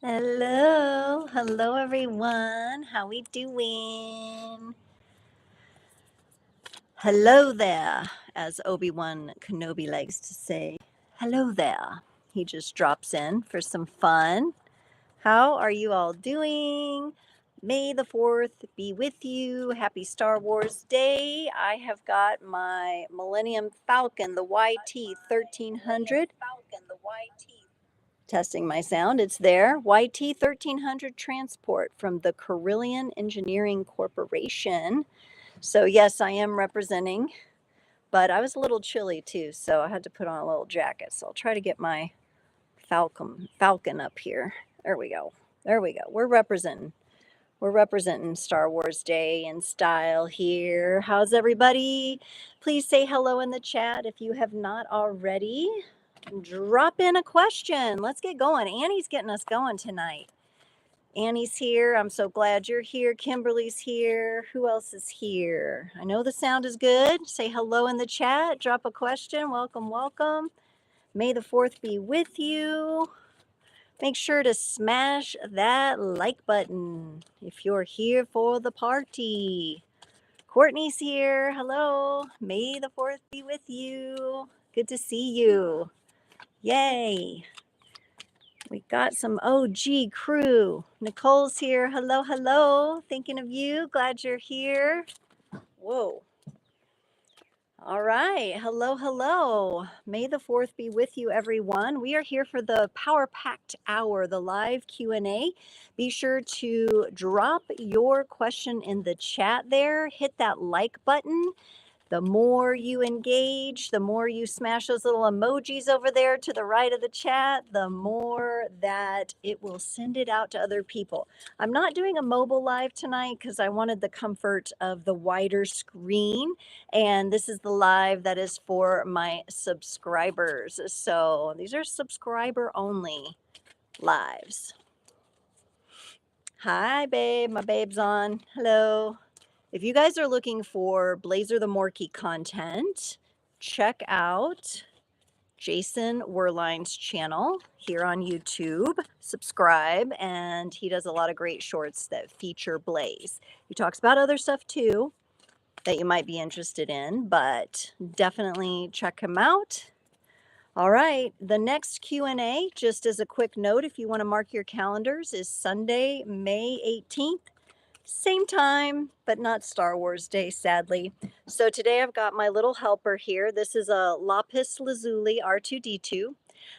Hello everyone. How we doing? Hello there, as Obi-Wan Kenobi likes to say. Hello there. He just drops in for some fun. How are you all doing? May the 4th be with you. Happy Star Wars Day. I have got my Millennium Falcon, the YT 1300. Testing my sound. It's there. YT 1300 transport from the Carillion Engineering Corporation. So, yes, I am representing, but I was a little chilly too, so I had to put on a little jacket. So, I'll try to get my Falcon up here. There we go. There we go. We're representing. We're representing Star Wars Day in style here. How's everybody? Please say hello in the chat if you have not already. Drop in a question. Let's get going. Annie's getting us going tonight. Annie's here. I'm so glad you're here. Kimberly's here. Who else is here? I know the sound is good. Say hello in the chat. Drop a question. Welcome, welcome. May the 4th be with you. Make sure to smash that like button if you're here for the party. Courtney's here. Hello. May the 4th be with you. Good to see you. Yay. We got some OG crew. Nicole's here. Hello, hello. Thinking of you. Glad you're here. Whoa. All right. Hello, hello. May the 4th be with you, everyone. We are here for the Power Packed Hour, the live Q&A. Be sure to drop your question in the chat there. Hit that like button. The more you engage, the more you smash those little emojis over there to the right of the chat, the more that it will send it out to other people. I'm not doing a mobile live tonight because I wanted the comfort of the wider screen. And this is the live that is for my subscribers. So these are subscriber only lives. Hi, babe. My babe's on. Hello. If you guys are looking for Blazer the Morky content, check out Jason Werline's channel here on YouTube. Subscribe, and he does a lot of great shorts that feature Blaze. He talks about other stuff too that you might be interested in, but definitely check him out. All right, the next Q&A, just as a quick note, if you want to mark your calendars, is Sunday, May 18th. Same time, but not Star Wars Day, sadly. So today I've got my little helper here. This is a lapis lazuli R2D2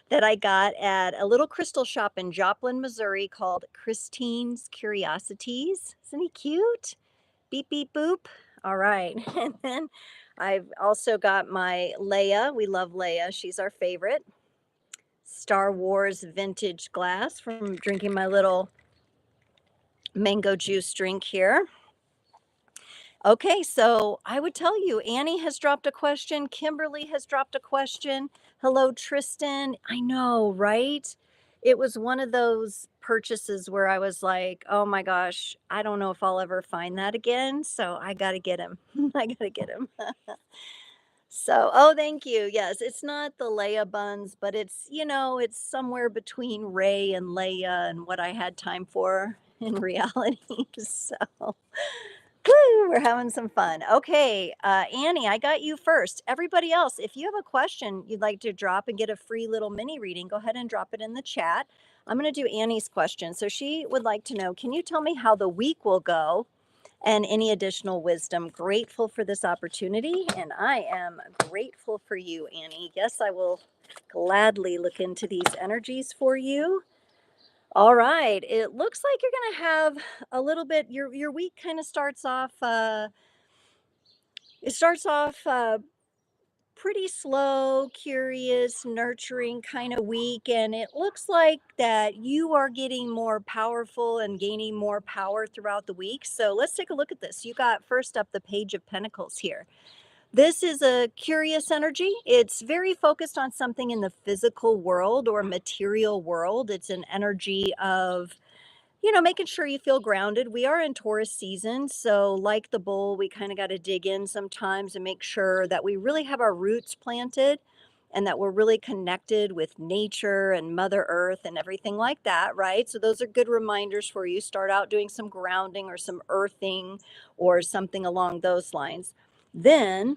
that I got at a little crystal shop in Joplin, Missouri called Christine's Curiosities. Isn't he cute? Beep, beep, boop. All right. And then I've also got my Leia. We love Leia. She's our favorite. Star Wars vintage glass from drinking my little mango juice drink here. Okay, so I would tell you, Annie has dropped a question. Kimberly has dropped a question. Hello, Tristan. I know, right? It was one of those purchases where I was like, oh my gosh, I don't know if I'll ever find that again. So I got to get him. I got to get him. So, oh, thank you. Yes, it's not the Leia buns, but it's, it's somewhere between Ray and Leia and what I had time for in reality. So, woo, we're having some fun. Okay, Annie, I got you first. Everybody else, if you have a question you'd like to drop and get a free little mini reading, go ahead and drop it in the chat. I'm going to do Annie's question. So she would like to know, can you tell me how the week will go and any additional wisdom? Grateful for this opportunity, and I am grateful for you, Annie. Yes, I will gladly look into these energies for you. All right, it looks like you're going to have a little bit, your week kind of starts off, pretty slow, curious, nurturing kind of week. And it looks like that you are getting more powerful and gaining more power throughout the week. So let's take a look at this. You got first up the Page of Pentacles here. This is a curious energy. It's very focused on something in the physical world or material world. It's an energy of, making sure you feel grounded. We are in Taurus season, so like the bull, we kind of got to dig in sometimes and make sure that we really have our roots planted and that we're really connected with nature and Mother Earth and everything like that, right? So those are good reminders for you. Start out doing some grounding or some earthing or something along those lines. Then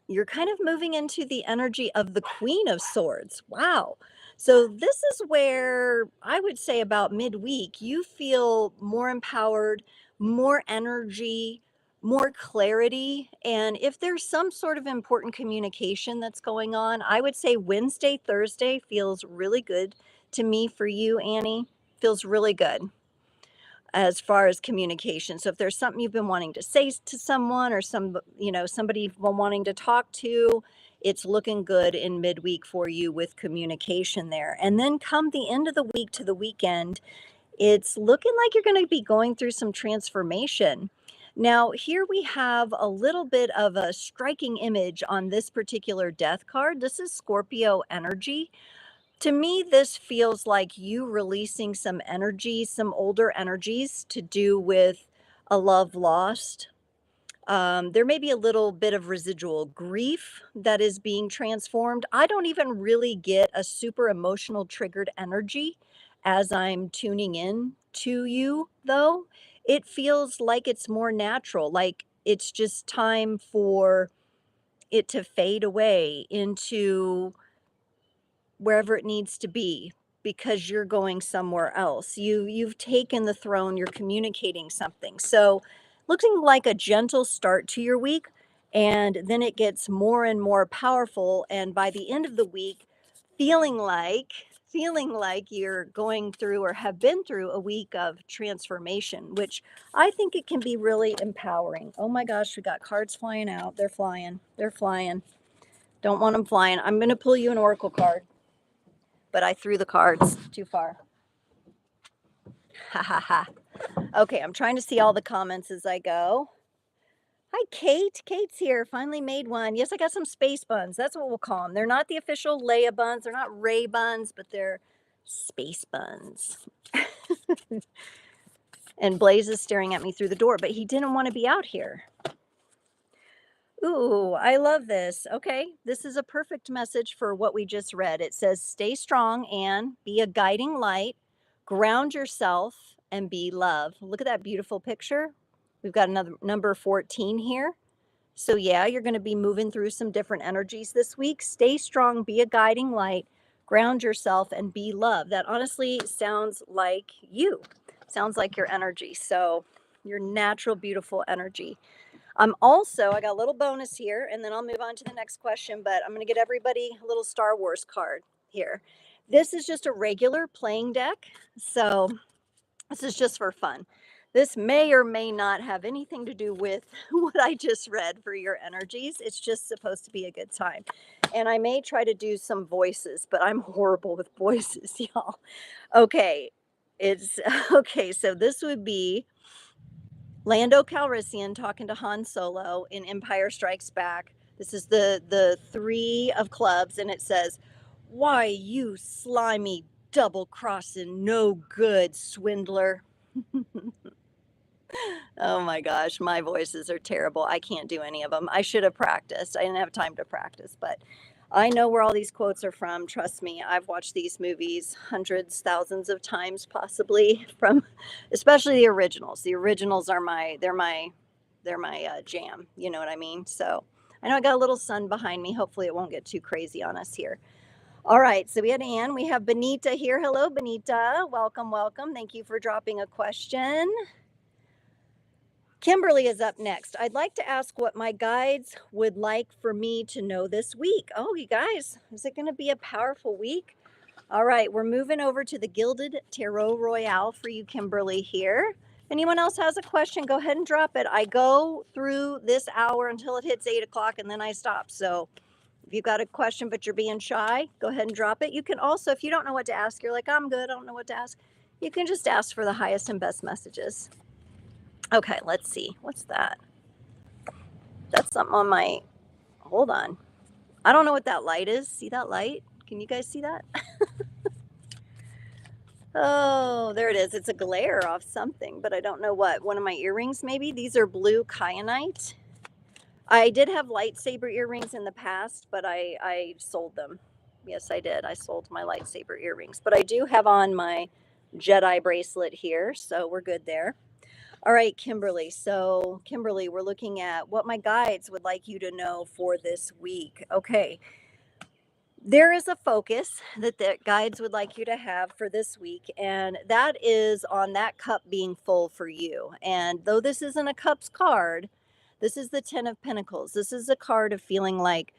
you're kind of moving into the energy of the Queen of Swords. Wow. So this is where I would say about midweek, you feel more empowered, more energy, more clarity. And if there's some sort of important communication that's going on, I would say Wednesday, Thursday feels really good to me for you, Annie. Feels really good as far as communication. So if there's something you've been wanting to say to someone or somebody you've been wanting to talk to, it's looking good in midweek for you with communication there. And then come the end of the week to the weekend, it's looking like you're going to be going through some transformation. Now, here we have a little bit of a striking image on this particular death card. This is Scorpio energy. To me, this feels like you releasing some energy, some older energies to do with a love lost. There may be a little bit of residual grief that is being transformed. I don't even really get a super emotional triggered energy as I'm tuning in to you, though. It feels like it's more natural, like it's just time for it to fade away into wherever it needs to be because you're going somewhere else. You've taken the throne, you're communicating something. So looking like a gentle start to your week, and then it gets more and more powerful, and by the end of the week feeling like you're going through or have been through a week of transformation, which I think it can be really empowering. Oh my gosh, we got cards flying out. They're flying. They're flying. Don't want them flying. I'm going to pull you an oracle card, but I threw the cards too far. Ha ha ha. Okay, I'm trying to see all the comments as I go. Hi, Kate. Kate's here. Finally made one. Yes, I got some space buns. That's what we'll call them. They're not the official Leia buns. They're not Ray buns, but they're space buns. And Blaze is staring at me through the door, but he didn't want to be out here. Ooh, I love this. Okay, this is a perfect message for what we just read. It says, stay strong and be a guiding light, ground yourself, and be love. Look at that beautiful picture. We've got another number 14 here. So, yeah, you're going to be moving through some different energies this week. Stay strong, be a guiding light, ground yourself, and be love. That honestly sounds like you, sounds like your energy. So, your natural, beautiful energy. I got a little bonus here, and then I'll move on to the next question, but I'm going to get everybody a little Star Wars card here. This is just a regular playing deck, so this is just for fun. This may or may not have anything to do with what I just read for your energies. It's just supposed to be a good time. And I may try to do some voices, but I'm horrible with voices, y'all. Okay, so this would be Lando Calrissian talking to Han Solo in Empire Strikes Back. This is the 3 of clubs, and it says, "Why, you slimy, double-crossing, no good swindler." Oh my gosh, my voices are terrible. I can't do any of them. I should have practiced. I didn't have time to practice, but I know where all these quotes are from. Trust me, I've watched these movies hundreds, thousands of times, possibly, from especially the originals. The originals are they're my jam. You know what I mean? So I know I got a little sun behind me. Hopefully it won't get too crazy on us here. All right, so we had Anne. We have Benita here. Hello, Benita. Welcome, welcome. Thank you for dropping a question. Kimberly is up next. I'd like to ask what my guides would like for me to know this week. Oh, you guys, is it going to be a powerful week? All right, we're moving over to the Gilded Tarot Royale for you, Kimberly, here. If anyone else has a question, go ahead and drop it. I go through this hour until it hits 8 o'clock, and then I stop. So if you've got a question but you're being shy, go ahead and drop it. You can also, if you don't know what to ask, you're like, I'm good, I don't know what to ask, you can just ask for the highest and best messages. Okay, let's see. What's that? That's something on my, hold on. I don't know what that light is. See that light? Can you guys see that? Oh, there it is. It's a glare off something, but I don't know what. One of my earrings, maybe? These are blue kyanite. I did have lightsaber earrings in the past, but I sold them. Yes, I did. I sold my lightsaber earrings, but I do have on my Jedi bracelet here, so we're good there. All right, Kimberly. So, Kimberly, we're looking at what my guides would like you to know for this week. Okay. There is a focus that the guides would like you to have for this week, and that is on that cup being full for you. And though this isn't a cups card, this is the 10 of Pentacles. This is a card of feeling like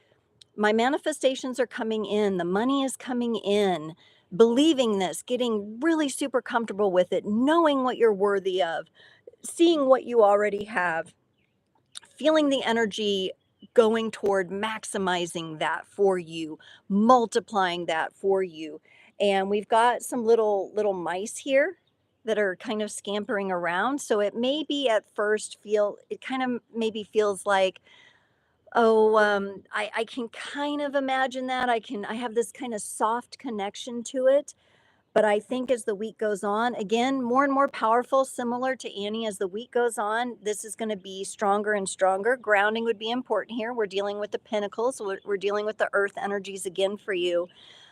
my manifestations are coming in, the money is coming in, believing this, getting really super comfortable with it, knowing what you're worthy of, seeing what you already have, feeling the energy going toward maximizing that for you, multiplying that for you. And we've got some little mice here that are kind of scampering around. So it may be at first feel, it kind of maybe feels like, oh, I can kind of imagine that. I have this kind of soft connection to it. But I think as the week goes on, again, more and more powerful, similar to Annie, as the week goes on, this is going to be stronger and stronger. Grounding would be important here. We're dealing with the pentacles, we're dealing with the earth energies again for you.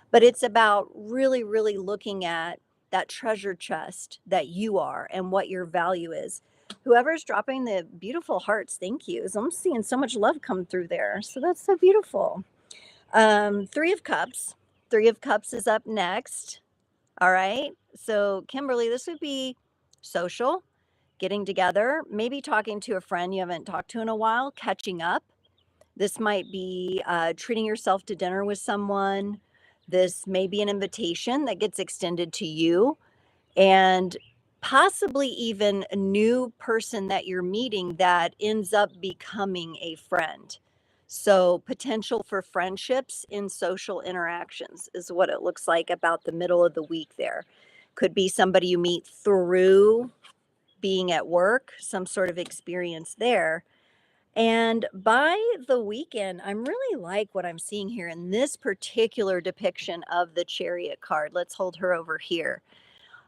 But it's about really, really looking at that treasure chest that you are and what your value is. Whoever's dropping the beautiful hearts, thank yous. I'm seeing so much love come through there. So that's so beautiful. Three of Cups. Three of Cups is up next. All right. So, Kimberly, this would be social, getting together, maybe talking to a friend you haven't talked to in a while, catching up. This might be treating yourself to dinner with someone. This may be an invitation that gets extended to you, and possibly even a new person that you're meeting that ends up becoming a friend. So, potential for friendships in social interactions is what it looks like about the middle of the week there. Could be somebody you meet through being at work, some sort of experience there. And by the weekend, I'm really like what I'm seeing here in this particular depiction of the Chariot card. Let's hold her over here.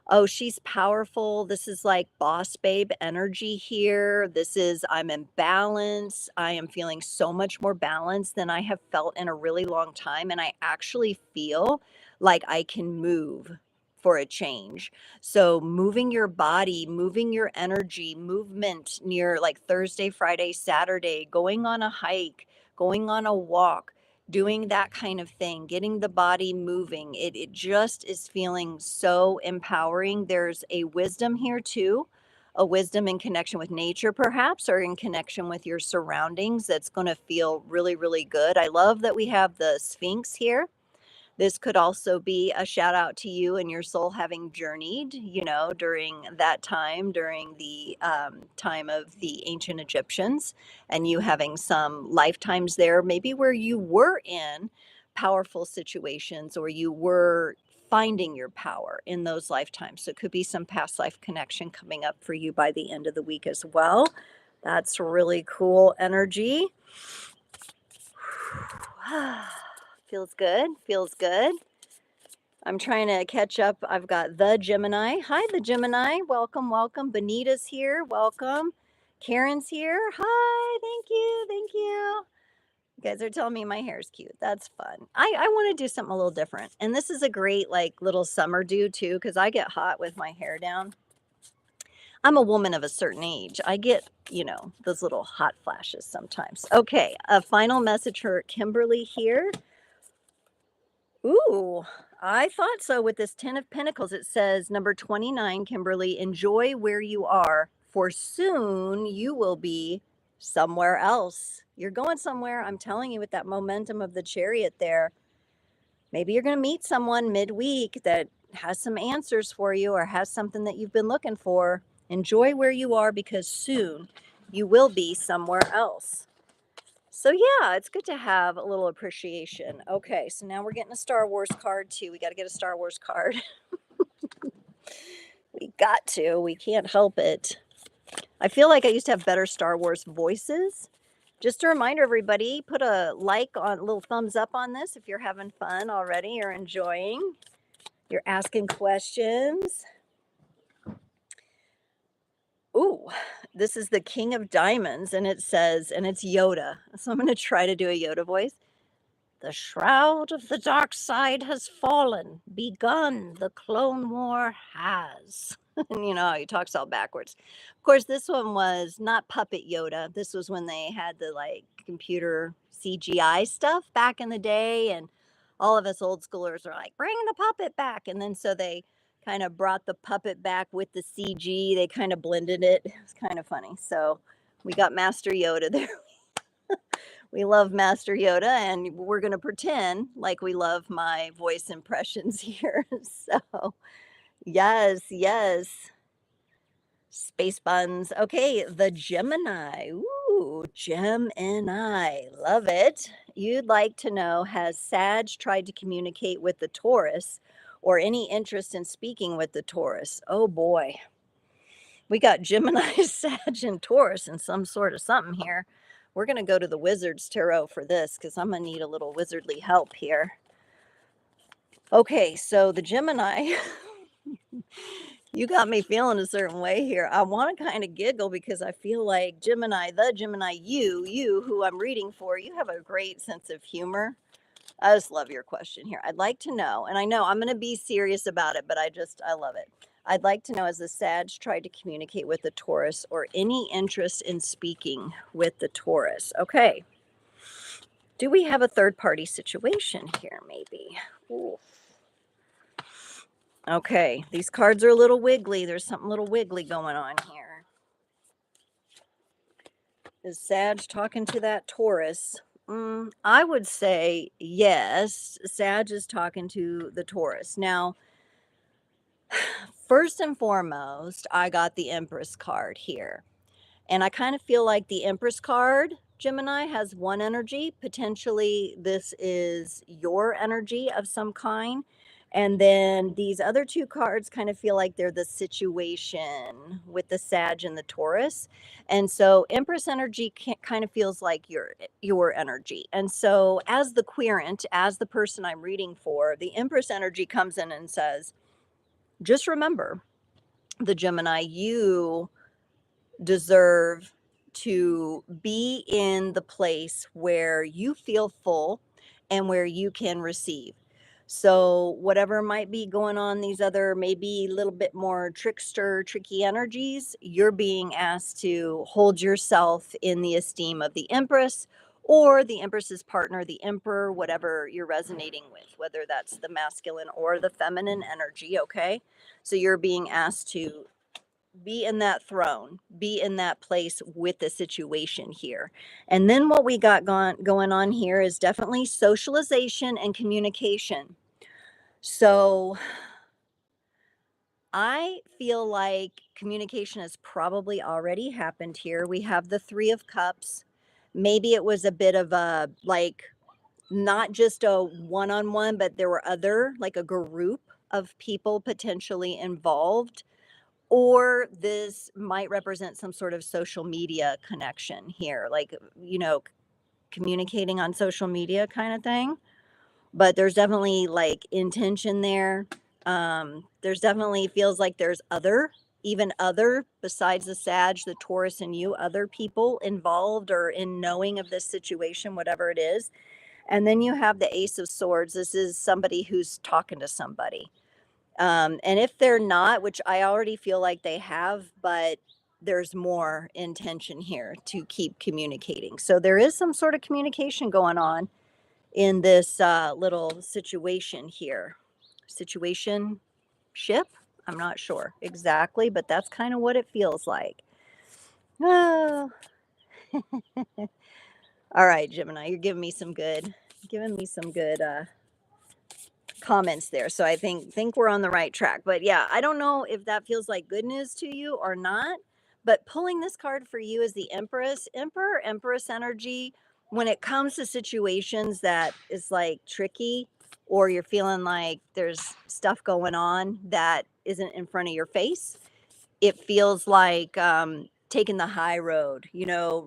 Oh, she's powerful. This is like boss babe energy here. This is, I'm in balance. I am feeling so much more balanced than I have felt in a really long time. And I actually feel like I can move for a change. So, moving your body, moving your energy, movement near like Thursday, Friday, Saturday, going on a hike, going on a walk, doing that kind of thing, getting the body moving. It just is feeling so empowering. There's a wisdom here too, a wisdom in connection with nature, perhaps, or in connection with your surroundings that's going to feel really, really good. I love that we have the Sphinx here. This could also be a shout out to you and your soul having journeyed, during that time, during the time of the ancient Egyptians, and you having some lifetimes there, maybe where you were in powerful situations or you were finding your power in those lifetimes. So it could be some past life connection coming up for you by the end of the week as well. That's really cool energy. Feels good. Feels good. I'm trying to catch up. I've got the Gemini. Hi, the Gemini. Welcome, welcome. Benita's here. Welcome. Karen's here. Hi. Thank you. Thank you. You guys are telling me my hair is cute. That's fun. I want to do something a little different. And this is a great, like, little summer do, too, because I get hot with my hair down. I'm a woman of a certain age. I get, those little hot flashes sometimes. Okay. A final message for Kimberly here. Ooh, I thought so with this 10 of Pentacles. It says, number 29, Kimberly, enjoy where you are, for soon you will be somewhere else. You're going somewhere. I'm telling you, with that momentum of the Chariot there. Maybe you're going to meet someone midweek that has some answers for you or has something that you've been looking for. Enjoy where you are, because soon you will be somewhere else. So yeah, it's good to have a little appreciation. Okay, so now we're getting a Star Wars card too. We got to get a Star Wars card. We can't help it. I feel like I used to have better Star Wars voices. Just a reminder, everybody, put a like on, a little thumbs up on this if you're having fun already, you're enjoying, you're asking questions. Ooh, this is the King of Diamonds, and it says, and it's Yoda. So I'm going to try to do a Yoda voice. The shroud of the dark side has fallen. Begun. The Clone War has. And you know how he talks all backwards. Of course, this one was not puppet Yoda. This was when they had the like computer CGI stuff back in the day. And all of us old schoolers are like, bring the puppet back. And then so they kind of brought the puppet back with the CG. They kind of blended it. It was kind of funny. So we got Master Yoda there. We love Master Yoda, and we're going to pretend like we love my voice impressions here. So, yes, yes. Space buns. Okay, the Gemini. Ooh, Gemini. Love it. You'd like to know, has Sag tried to communicate with the Taurus or any interest in speaking with the Taurus? Oh boy. We got Gemini, Sag, and Taurus and some sort of something here. We're going to go to the Wizard's Tarot for this because I'm going to need a little wizardly help here. Okay, so the Gemini, you got me feeling a certain way here. I want to kind of giggle because I feel like Gemini, the Gemini, you who I'm reading for, you have a great sense of humor. I just love your question here. I'd like to know, and I know I'm going to be serious about it, but I love it. I'd like to know, has the Sag tried to communicate with the Taurus or any interest in speaking with the Taurus? Okay. Do we have a third party situation here, maybe? Ooh. Okay, these cards are a little wiggly. There's something a little wiggly going on here. Is Sag talking to that Taurus? I would say yes. Sag is talking to the Taurus. Now, first and foremost, I got the Empress card here. And I kind of feel like the Empress card, Gemini, has one energy. Potentially, this is your energy of some kind. And then these other two cards kind of feel like they're the situation with the Sag and the Taurus. And so Empress energy kind of feels like your energy. And so as the querent, as the person I'm reading for, the Empress energy comes in and says, just remember, the Gemini, you deserve to be in the place where you feel full and where you can receive. So whatever might be going on, these other maybe a little bit more tricky energies, you're being asked to hold yourself in the esteem of the Empress or the Empress's partner, the Emperor, whatever you're resonating with, whether that's the masculine or the feminine energy. Okay, so you're being asked to be in that throne, be in that place with the situation here. And then what we got going on here is definitely socialization and communication. So I feel like communication has probably already happened here. We have the Three of Cups. Maybe it was a bit of a like not just a one-on-one, but there were other, like a group of people potentially involved, or this might represent some sort of social media connection here, like, communicating on social media kind of thing. But there's definitely like intention there. There's definitely feels like there's even other besides the Sag, the Taurus, and you, other people involved or in knowing of this situation, whatever it is. And then you have the Ace of Swords. This is somebody who's talking to somebody. And if they're not, which I already feel like they have, but there's more intention here to keep communicating. So there is some sort of communication going on in this little situation here. Situation ship? I'm not sure exactly, but that's kind of what it feels like. Oh. All right, Gemini, you're giving me some good comments there. So I think we're on the right track. But yeah, I don't know if that feels like good news to you or not. But pulling this card for you is the Empress, Emperor, Empress energy. When it comes to situations that is like tricky, or you're feeling like there's stuff going on that isn't in front of your face, it feels like taking the high road,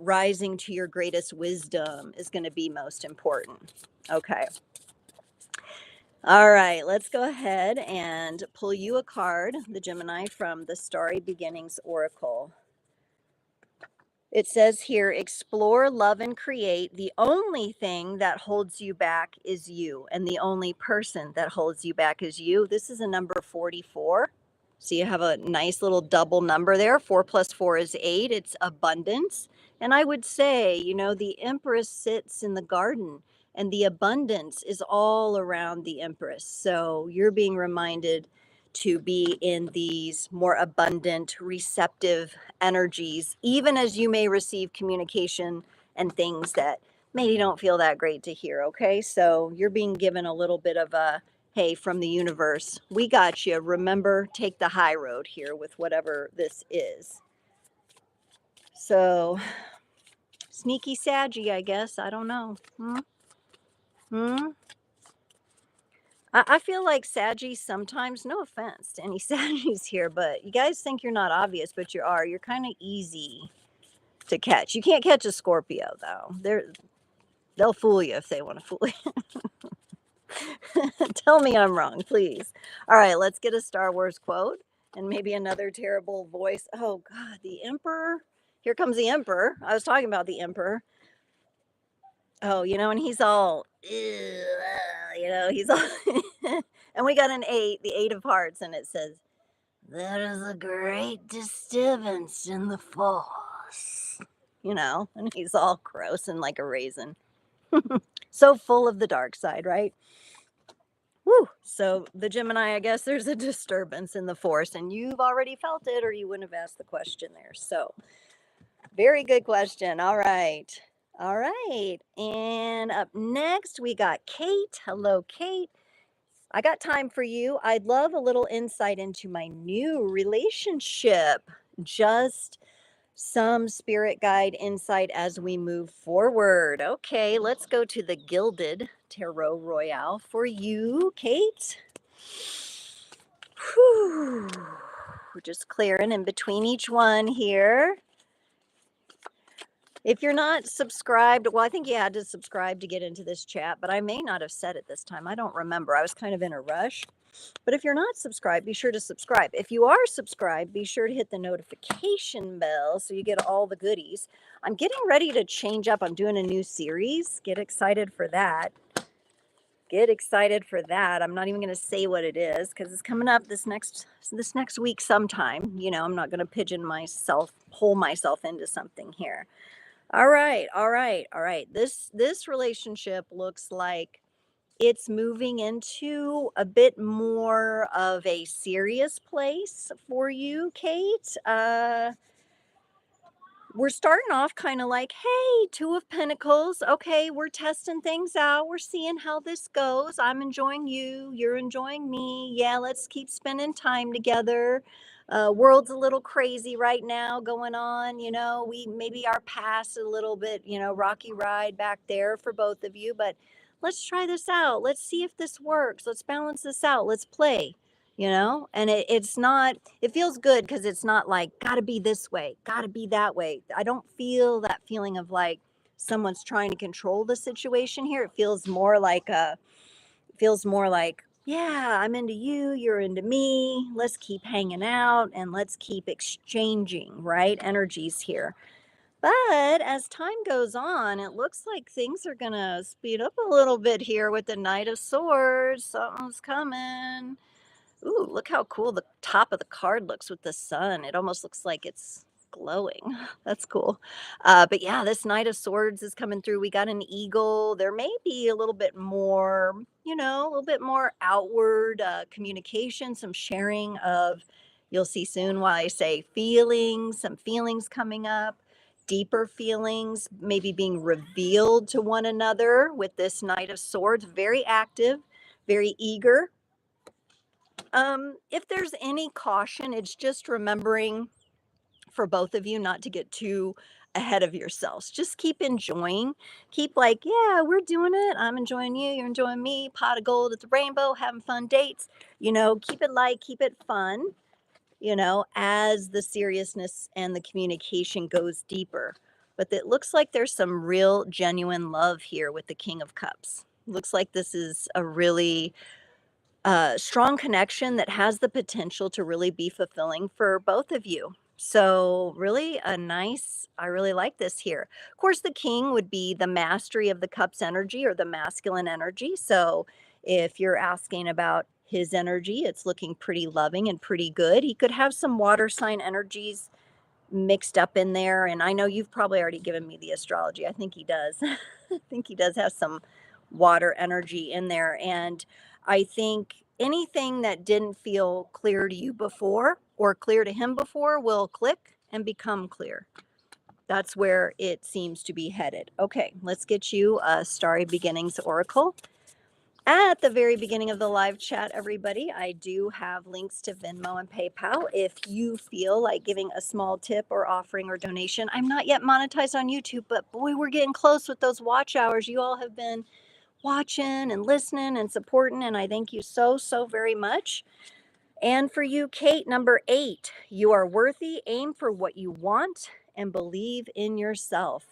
rising to your greatest wisdom is going to be most important. Okay. All right, let's go ahead and pull you a card, the Gemini, from the Starry Beginnings Oracle. It says here, explore, love, and create. The only thing that holds you back is you, and the only person that holds you back is you. This is a number 44. So you have a nice little double number there. 4 plus 4 is 8. It's abundance. And I would say, the Empress sits in the garden, and the abundance is all around the Empress. So you're being reminded to be in these more abundant, receptive energies, even as you may receive communication and things that maybe don't feel that great to hear. Okay. So you're being given a little bit of a, hey, from the universe, we got you. Remember, take the high road here with whatever this is. So, sneaky Saggy, I guess. I don't know. Hmm? I feel like Saggy sometimes, no offense to any Saggies here, but you guys think you're not obvious, but you are. You're kind of easy to catch. You can't catch a Scorpio, though. They'll fool you if they want to fool you. Tell me I'm wrong, please. All right, let's get a Star Wars quote and maybe another terrible voice. Oh, God, the Emperor. Here comes the Emperor. I was talking about the Emperor. Oh, and he's all, "Ew," he's all, and we got an 8, the 8 of hearts, and it says, there is a great disturbance in the force, and he's all gross and like a raisin. So full of the dark side, right? Woo. So the Gemini, I guess there's a disturbance in the force, and you've already felt it, or you wouldn't have asked the question there. So very good question. All right. All right. And up next, we got Kate. Hello, Kate. I got time for you. I'd love a little insight into my new relationship. Just some spirit guide insight as we move forward. Okay, let's go to the Gilded Tarot Royale for you, Kate. Whew. We're just clearing in between each one here. If you're not subscribed, well, I think you had to subscribe to get into this chat, but I may not have said it this time. I don't remember. I was kind of in a rush. But if you're not subscribed, be sure to subscribe. If you are subscribed, be sure to hit the notification bell so you get all the goodies. I'm getting ready to change up. I'm doing a new series. Get excited for that. Get excited for that. I'm not even going to say what it is because it's coming up this next week sometime. I'm not going to hole myself into something here. All right, all right, all right. This relationship looks like it's moving into a bit more of a serious place for you, Kate. We're starting off kind of like, hey, 2 of Pentacles. Okay, we're testing things out. We're seeing how this goes. I'm enjoying you. You're enjoying me. Yeah, let's keep spending time together. World's a little crazy right now going on. We maybe our past a little bit, rocky ride back there for both of you, but let's try this out. Let's see if this works. Let's balance this out. Let's play. And it's not, it feels good because it's not like gotta be this way, gotta be that way. I don't feel that feeling of like someone's trying to control the situation here. It feels more like, yeah, I'm into you, you're into me, let's keep hanging out and let's keep exchanging, right, energies here. But as time goes on, it looks like things are gonna speed up a little bit here with the Knight of Swords. Something's coming. Ooh, look how cool the top of the card looks with the sun. It almost looks like it's glowing. That's cool. But yeah, this Knight of Swords is coming through. We got an eagle. There may be a little bit more, a little bit more outward communication, some sharing of, you'll see soon why I say feelings, some feelings coming up, deeper feelings, maybe being revealed to one another with this Knight of Swords. Very active, very eager. If there's any caution, it's just remembering for both of you not to get too ahead of yourselves. Just keep enjoying. Keep like, yeah, we're doing it. I'm enjoying you. You're enjoying me. Pot of gold at the rainbow, having fun dates. Keep it light, keep it fun, as the seriousness and the communication goes deeper. But it looks like there's some real genuine love here with the King of Cups. Looks like this is a really strong connection that has the potential to really be fulfilling for both of you. So really I really like this here. Of course, the king would be the mastery of the cups energy or the masculine energy. So if you're asking about his energy, it's looking pretty loving and pretty good. He could have some water sign energies mixed up in there. And I know you've probably already given me the astrology. I think he does. I think he does have some water energy in there. And I think anything that didn't feel clear to you before or clear to him before will click and become clear. That's where it seems to be headed. Okay, let's get you a Starry Beginnings Oracle. At the very beginning of the live chat, everybody, I do have links to Venmo and PayPal if you feel like giving a small tip or offering or donation. I'm not yet monetized on YouTube, but boy, we're getting close with those watch hours. You all have been watching and listening and supporting, and I thank you so, so very much. And for you, Kate, number 8, you are worthy, aim for what you want, and believe in yourself.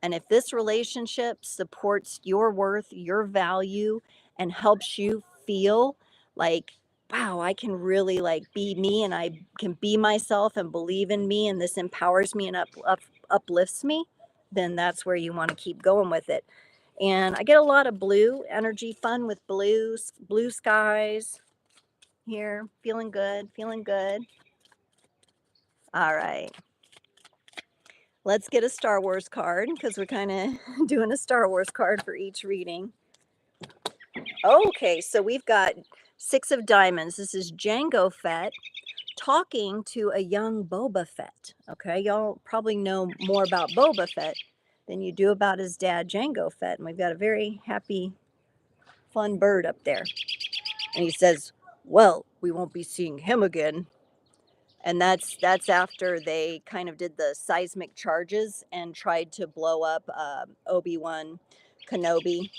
And if this relationship supports your worth, your value, and helps you feel like, wow, I can really like be me and I can be myself and believe in me, and this empowers me and uplifts me, then that's where you want to keep going with it. And I get a lot of blue energy, fun with blues, blue skies, here, feeling good, feeling good. All right. Let's get a Star Wars card because we're kind of doing a Star Wars card for each reading. Okay, so we've got 6 of diamonds. This is Jango Fett talking to a young Boba Fett. Okay, y'all probably know more about Boba Fett than you do about his dad, Jango Fett. And we've got a very happy, fun bird up there. And he says, well, we won't be seeing him again. And that's after they kind of did the seismic charges and tried to blow up Obi-Wan Kenobi.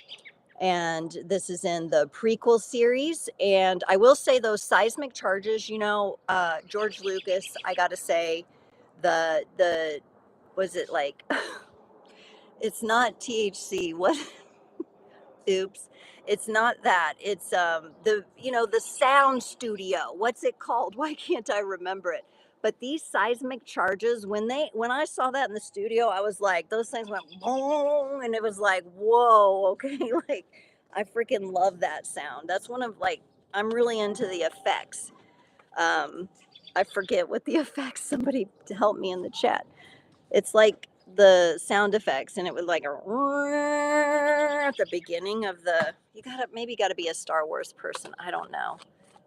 And this is in the prequel series. And I will say those seismic charges, George Lucas, I gotta say, the was it like it's not THC. What Oops. It's not that. It's the sound studio. What's it called? Why can't I remember it? But these seismic charges, when I saw that in the studio, I was like, those things went boom, and it was like, whoa, okay, like I freaking love that sound. That's one of like I'm really into the effects. I forget what the effects. Somebody help me in the chat. It's like the sound effects, and it was like at the beginning of the. You gotta be a Star Wars person. I don't know.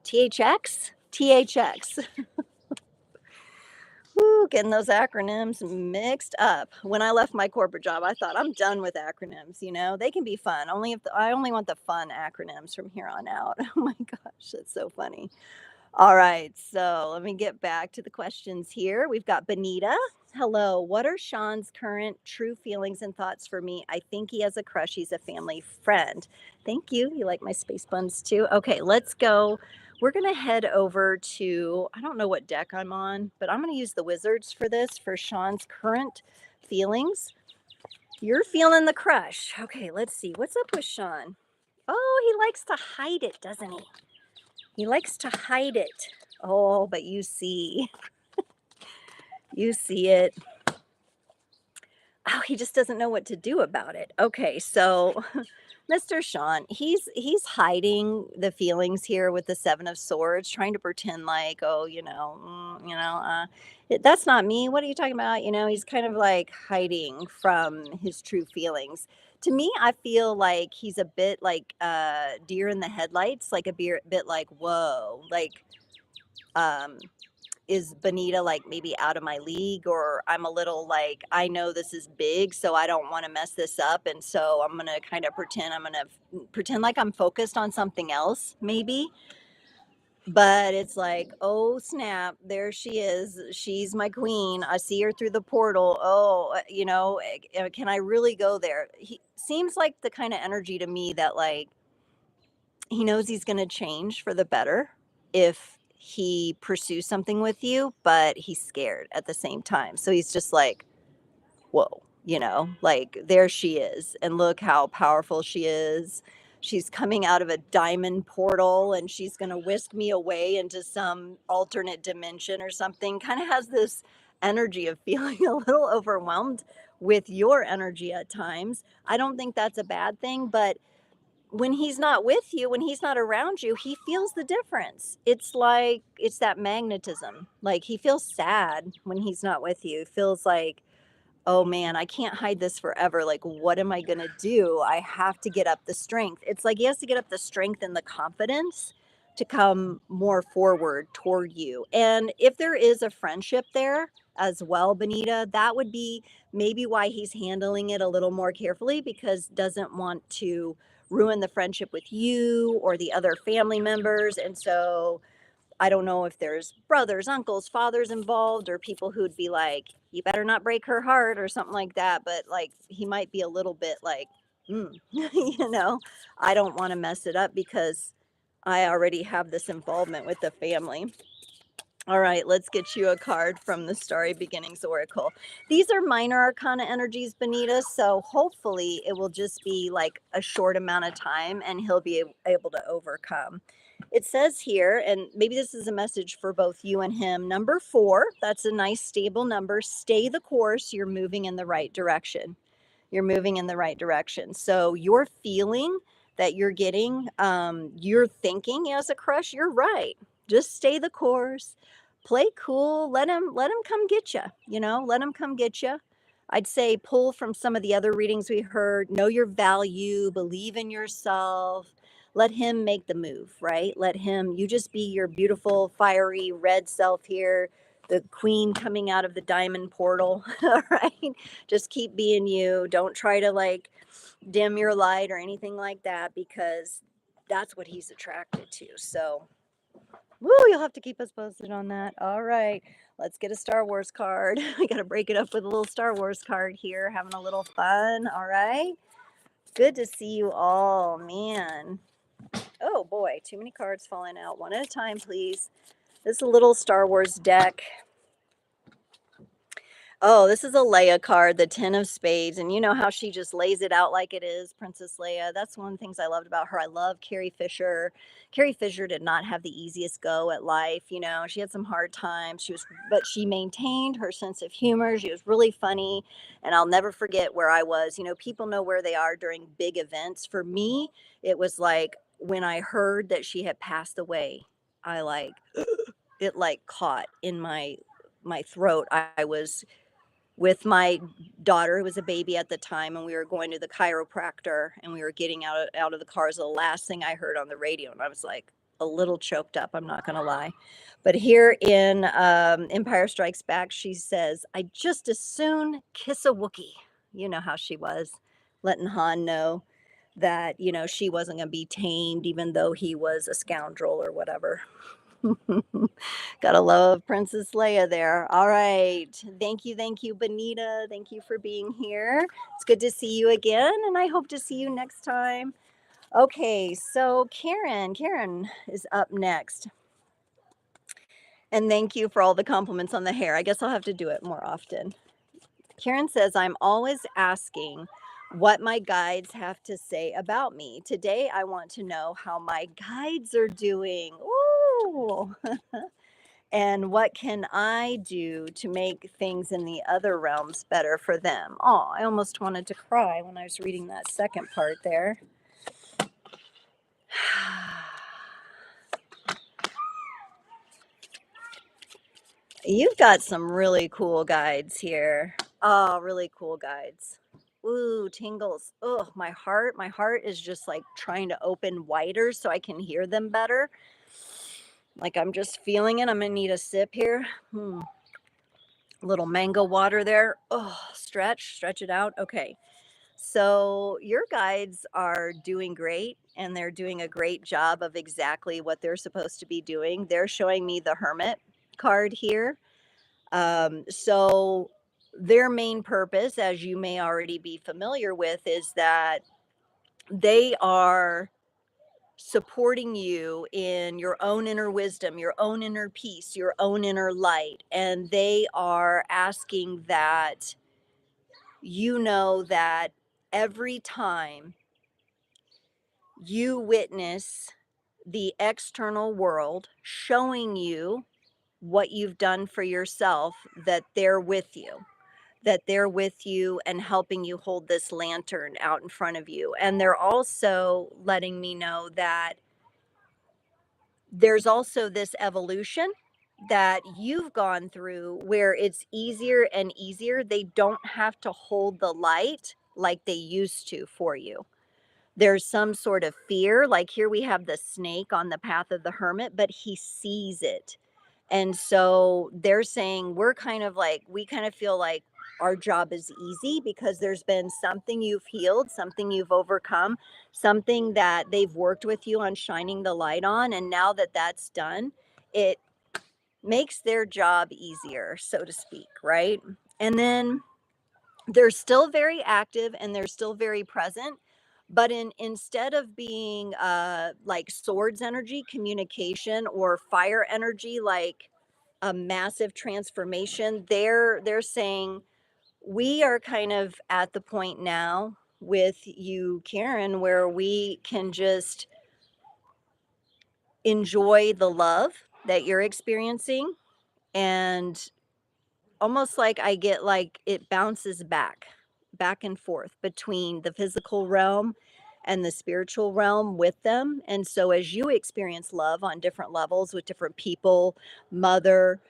THX, THX. Woo, getting those acronyms mixed up. When I left my corporate job, I thought I'm done with acronyms. They can be fun. I only want the fun acronyms from here on out. Oh my gosh, that's so funny. All right, so let me get back to the questions here. We've got Benita. Hello, what are Sean's current true feelings and thoughts for me? I think he has a crush. He's a family friend. Thank you. You like my space buns too? Okay, let's go. We're going to head over to, I don't know what deck I'm on, but I'm going to use the wizards for this, for Sean's current feelings. You're feeling the crush. Okay, let's see. What's up with Sean? Oh, he likes to hide it, doesn't he? He likes to hide it. Oh, but you see it. Oh, he just doesn't know what to do about it. Okay, so Mr. Sean, he's hiding the feelings here with the 7 of Swords, trying to pretend like, oh, that's not me. What are you talking about? He's kind of like hiding from his true feelings. To me, I feel like he's a bit like deer in the headlights, like bit like, whoa, like, um, is Benita like maybe out of my league, or I'm a little like, I know this is big, so I don't want to mess this up. And so I'm going to kind of pretend like I'm focused on something else, maybe. But it's like, oh snap, there she is. She's my queen. I see her through the portal. Oh, can I really go there? He seems like the kind of energy to me that like he knows he's going to change for the better if he pursues something with you, but he's scared at the same time. So he's just like, whoa, like there she is. And look how powerful she is. she's coming out of a diamond portal and she's going to whisk me away into some alternate dimension or something. Kind of has this energy of feeling a little overwhelmed with your energy at times. I don't think that's a bad thing, but when he's not with you, when he's not around you, he feels the difference. It's like it's that magnetism. Like he feels sad when he's not with you. Feels like, oh man, I can't hide this forever. Like, what am I going to do? I have to get up the strength. It's like he has to get up the strength and the confidence to come more forward toward you. And if there is a friendship there as well, Benita, that would be maybe why he's handling it a little more carefully, because doesn't want to ruin the friendship with you or the other family members. And so I don't know if there's brothers, uncles, fathers involved, or people who'd be like, you better not break her heart or something like that. But like, he might be a little bit like, I don't want to mess it up because I already have this involvement with the family. All right, let's get you a card from the Starry Beginnings Oracle. These are minor arcana energies, Benita, so hopefully it will just be like a short amount of time and he'll be able to overcome. It says here, and maybe this is a message for both you and him, number 4, that's a nice stable number. Stay the course, you're moving in the right direction. You're moving in the right direction. So your feeling that you're getting, you're thinking as a crush, you're right. Just stay the course, play cool, let him come get you, let him come get you. I'd say pull from some of the other readings we heard, know your value, believe in yourself, let him make the move, right? Let him, you just be your beautiful, fiery red self here, the queen coming out of the diamond portal, all right? Just keep being you. Don't try to like dim your light or anything like that, because that's what he's attracted to. So, woo, you'll have to keep us posted on that. All right, let's get a Star Wars card. I got to break it up with a little Star Wars card here, having a little fun. All right. Good to see you all, man. Oh boy, too many cards falling out. One at a time, please. This is a little Star Wars deck. Oh, this is a Leia card, the 10 of Spades, and you know how she just lays it out like it is, Princess Leia. That's one of the things I loved about her. I love Carrie Fisher. Carrie Fisher did not have the easiest go at life, She had some hard times. But she maintained her sense of humor. She was really funny, and I'll never forget where I was. People know where they are during big events. For me, it was like when I heard that she had passed away, I like it like caught in my throat. I was with my daughter, who was a baby at the time, and we were going to the chiropractor, and we were getting out of the car. Is the last thing I heard on the radio, and I was like a little choked up, I'm not going to lie. But here in Empire Strikes Back, she says, I just as soon kiss a Wookiee. You know how she was, letting Han know that she wasn't going to be tamed, even though he was a scoundrel or whatever. Gotta love Princess Leia there. All right. Thank you, Benita. Thank you for being here. It's good to see you again, and I hope to see you next time. Okay, so Karen is up next. And thank you for all the compliments on the hair. I guess I'll have to do it more often. Karen says, I'm always asking what my guides have to say about me. Today, I want to know how my guides are doing. Ooh. And what can I do to make things in the other realms better for them? Oh, I almost wanted to cry when I was reading that second part there. You've got some really cool guides here. Oh, really cool guides. Ooh, tingles. Oh, my heart is just like trying to open wider so I can hear them better. Like I'm just feeling it. I'm gonna need a sip here. Little mango water there. Oh, stretch it out. Okay. So your guides are doing great, and they're doing a great job of exactly what they're supposed to be doing. They're showing me the Hermit card here. So their main purpose, as you may already be familiar with, is that they are supporting you in your own inner wisdom, your own inner peace, your own inner light. And they are asking that that every time you witness the external world showing you what you've done for yourself, that they're with you, that they're with you and helping you hold this lantern out in front of you. And they're also letting me know that there's also this evolution that you've gone through where it's easier and easier. They don't have to hold the light like they used to for you. There's some sort of fear. Like here we have the snake on the path of the hermit, but he sees it. And so they're saying we're kind of like, we kind of feel like our job is easy because there's been something you've healed, something you've overcome, something that they've worked with you on shining the light on. And now that that's done, it makes their job easier, so to speak, right? And then they're still very active and they're still very present, but instead of being like swords energy, communication, or fire energy, like a massive transformation, they're saying we are kind of at the point now with you, Karen, where we can just enjoy the love that you're experiencing, and almost like I get like it bounces back and forth between the physical realm and the spiritual realm with them. And so as you experience love on different levels with different people, mother,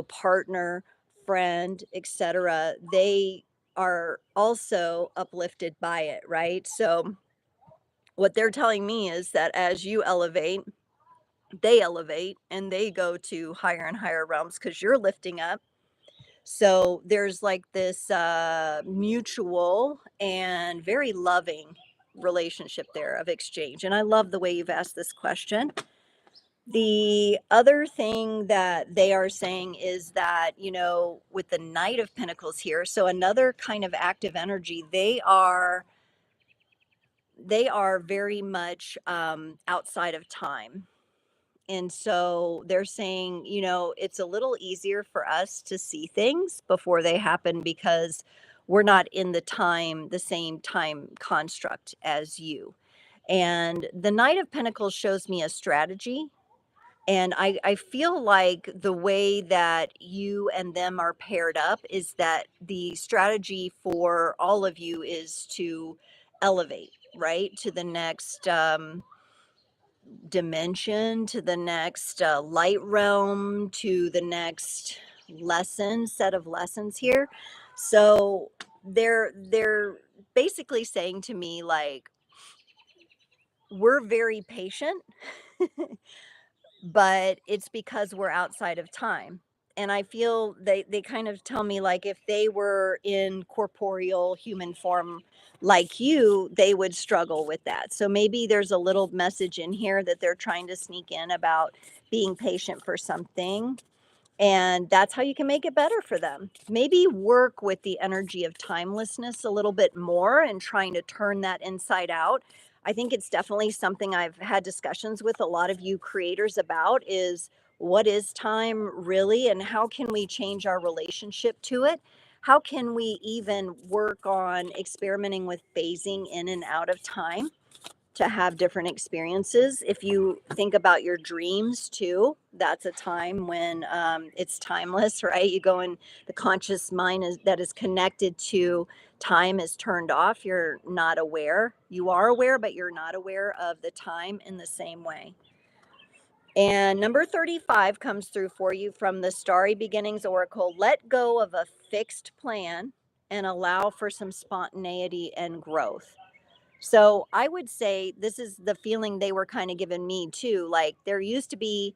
partner, friend, etc., they are also uplifted by it, right? So what they're telling me is that as you elevate, they elevate and they go to higher and higher realms because you're lifting up. So there's like this mutual and very loving relationship there of exchange. And I love the way you've asked this question. The other thing that they are saying is that, with the Knight of Pentacles here, so another kind of active energy, they are very much outside of time. And so they're saying, it's a little easier for us to see things before they happen because we're not in the same time construct as you. And the Knight of Pentacles shows me a strategy. And I feel like the way that you and them are paired up is that the strategy for all of you is to elevate, right, to the next dimension, to the next light realm, to the next set of lessons here. So they're basically saying to me like, we're very patient, but it's because we're outside of time. And I feel they kind of tell me like if they were in corporeal human form like you, they would struggle with that. So maybe there's a little message in here that they're trying to sneak in about being patient for something, and that's how you can make it better for them. Maybe work with the energy of timelessness a little bit more and trying to turn that inside out. I think it's definitely something I've had discussions with a lot of you creators about, is what is time really and how can we change our relationship to it? How can we even work on experimenting with phasing in and out of time to have different experiences? If you think about your dreams too, that's a time when it's timeless, right? You go in, the conscious mind that is connected to time is turned off. You're not aware. You are aware, but you're not aware of the time in the same way. And number 35 comes through for you from the Starry Beginnings Oracle. Let go of a fixed plan and allow for some spontaneity and growth. So I would say this is the feeling they were kind of giving me too. Like there used to be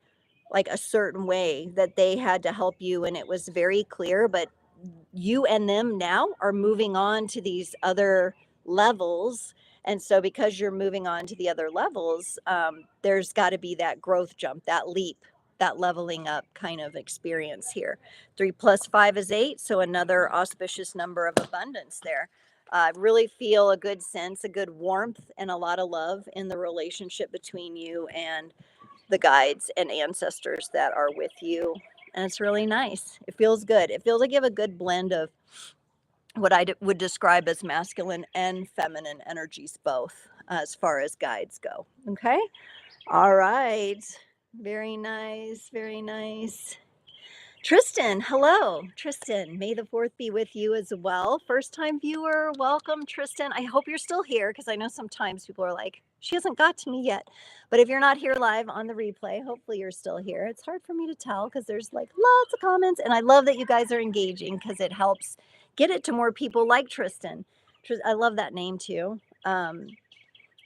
like a certain way that they had to help you and it was very clear, but you and them now are moving on to these other levels. And so because you're moving on to the other levels, there's got to be that growth jump, that leap, that leveling up kind of experience here. 3 plus 5 is 8. So another auspicious number of abundance there. Really feel a good sense, a good warmth, and a lot of love in the relationship between you and the guides and ancestors that are with you. And it's really nice. It feels good. It feels like you have a good blend of what I would describe as masculine and feminine energies, both as far as guides go. Okay. All right. Very nice. Very nice. Tristan, hello. Tristan, may the 4th be with you as well. First time viewer, welcome, Tristan. I hope you're still here because I know sometimes people are like, she hasn't got to me yet. But if you're not here live on the replay, hopefully you're still here. It's hard for me to tell because there's like lots of comments. And I love that you guys are engaging because it helps get it to more people like Tristan. I love that name too.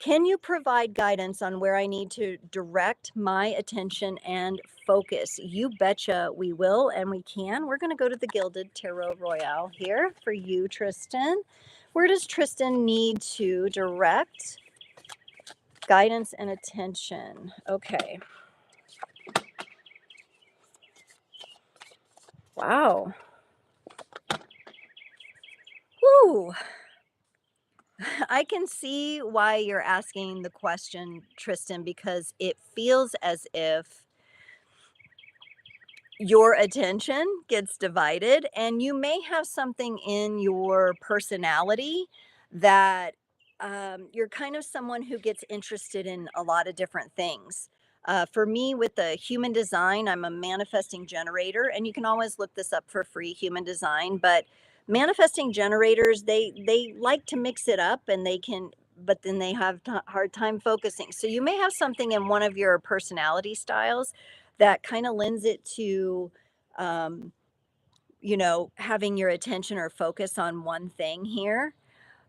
Can you provide guidance on where I need to direct my attention and focus? You betcha we will and we can. We're going to go to the Gilded Tarot Royale here for you, Tristan. Where does Tristan need to direct guidance and attention? Okay. Wow. Woo. I can see why you're asking the question, Tristan, because it feels as if your attention gets divided and you may have something in your personality that you're kind of someone who gets interested in a lot of different things. For me, with the human design, I'm a manifesting generator, and you can always look this up for free, human design. But manifesting generators, they like to mix it up, and they can, but then they have hard time focusing. So you may have something in one of your personality styles that kind of lends it to um, having your attention or focus on one thing here,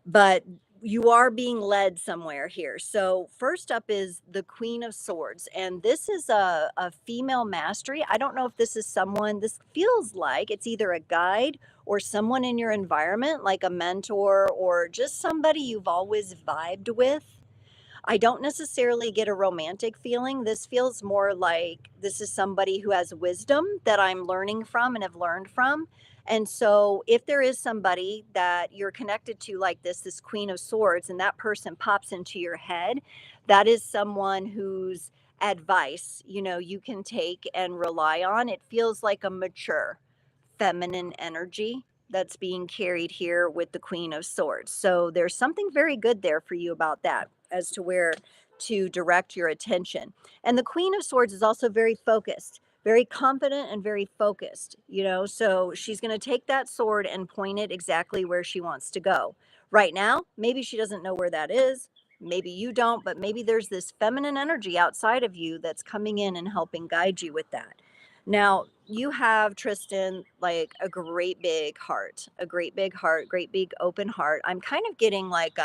but you are being led somewhere here. So first up is the Queen of Swords, and this is a female mastery. I don't know if this is someone, this feels like it's either a guide or someone in your environment, like a mentor or just somebody you've always vibed with. I don't necessarily get a romantic feeling. This feels more like this is somebody who has wisdom that I'm learning from and have learned from. And so, if there is somebody that you're connected to like this Queen of Swords, and that person pops into your head, that is someone whose advice, you can take and rely on. It feels like a mature feminine energy that's being carried here with the Queen of Swords. So there's something very good there for you about that as to where to direct your attention. And the Queen of Swords is also very focused, very confident and very focused, so she's going to take that sword and point it exactly where she wants to go. Right now, maybe she doesn't know where that is. Maybe you don't, but maybe there's this feminine energy outside of you that's coming in and helping guide you with that. Now, you have, Tristan, like a great big heart, great big open heart. I'm kind of getting like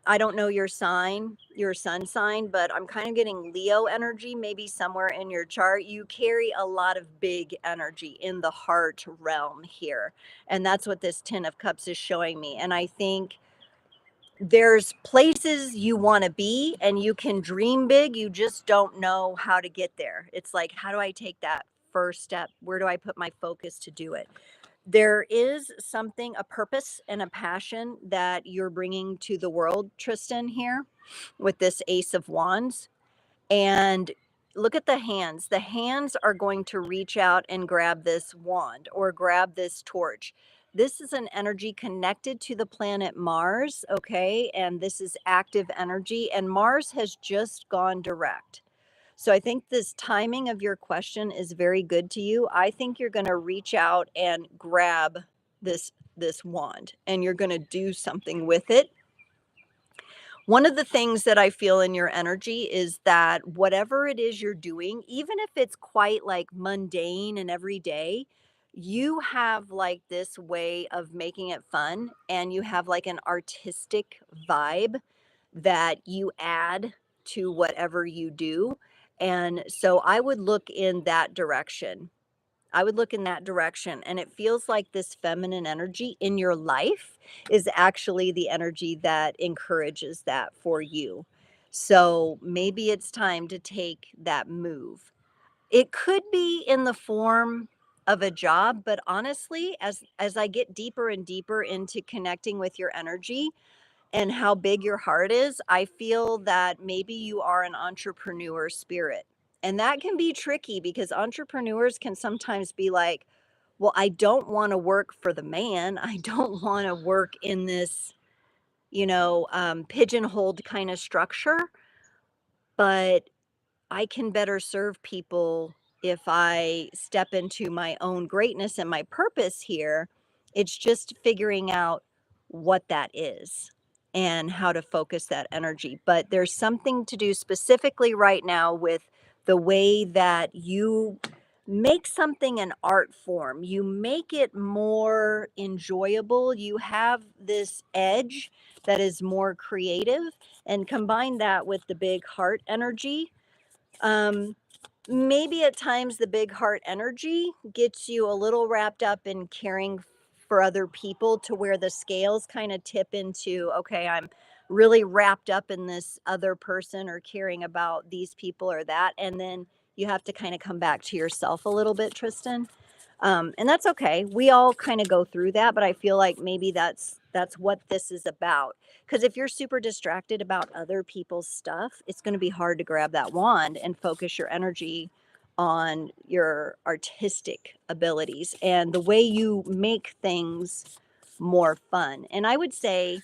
I don't know your sign, your sun sign, but I'm kind of getting Leo energy, maybe somewhere in your chart. You carry a lot of big energy in the heart realm here. And that's what this 10 of Cups is showing me. And I think there's places you want to be and you can dream big, you just don't know how to get there. It's like, how do I take that first step? Where do I put my focus to do it? There is something, a purpose and a passion that you're bringing to the world, Tristan, here with this Ace of Wands. And look at the hands. The hands are going to reach out and grab this wand or grab this torch. This is an energy connected to the planet Mars, okay? And this is active energy, and Mars has just gone direct. So I think this timing of your question is very good to you. I think you're going to reach out and grab this wand, and you're going to do something with it. One of the things that I feel in your energy is that whatever it is you're doing, even if it's quite like mundane and everyday, you have like this way of making it fun, and you have like an artistic vibe that you add to whatever you do. And so I would look in that direction. I would look in that direction. And it feels like this feminine energy in your life is actually the energy that encourages that for you. So maybe it's time to take that move. It could be in the form of a job, but honestly, as I get deeper and deeper into connecting with your energy and how big your heart is, I feel that maybe you are an entrepreneur spirit. And that can be tricky because entrepreneurs can sometimes be like, well, I don't want to work for the man. I don't want to work in this, pigeonholed kind of structure, but I can better serve people if I step into my own greatness and my purpose here. It's just figuring out what that is and how to focus that energy. But there's something to do specifically right now with the way that you make something an art form. You make it more enjoyable. You have this edge that is more creative, and combine that with the big heart energy. um, Maybe at times the big heart energy gets you a little wrapped up in caring for other people to where the scales kind of tip into, okay, I'm really wrapped up in this other person or caring about these people or that. And then you have to kind of come back to yourself a little bit, Tristan. And that's okay. We all kind of go through that, but I feel like maybe that's what this is about. Because if you're super distracted about other people's stuff, it's going to be hard to grab that wand and focus your energy on your artistic abilities and the way you make things more fun. And I would say,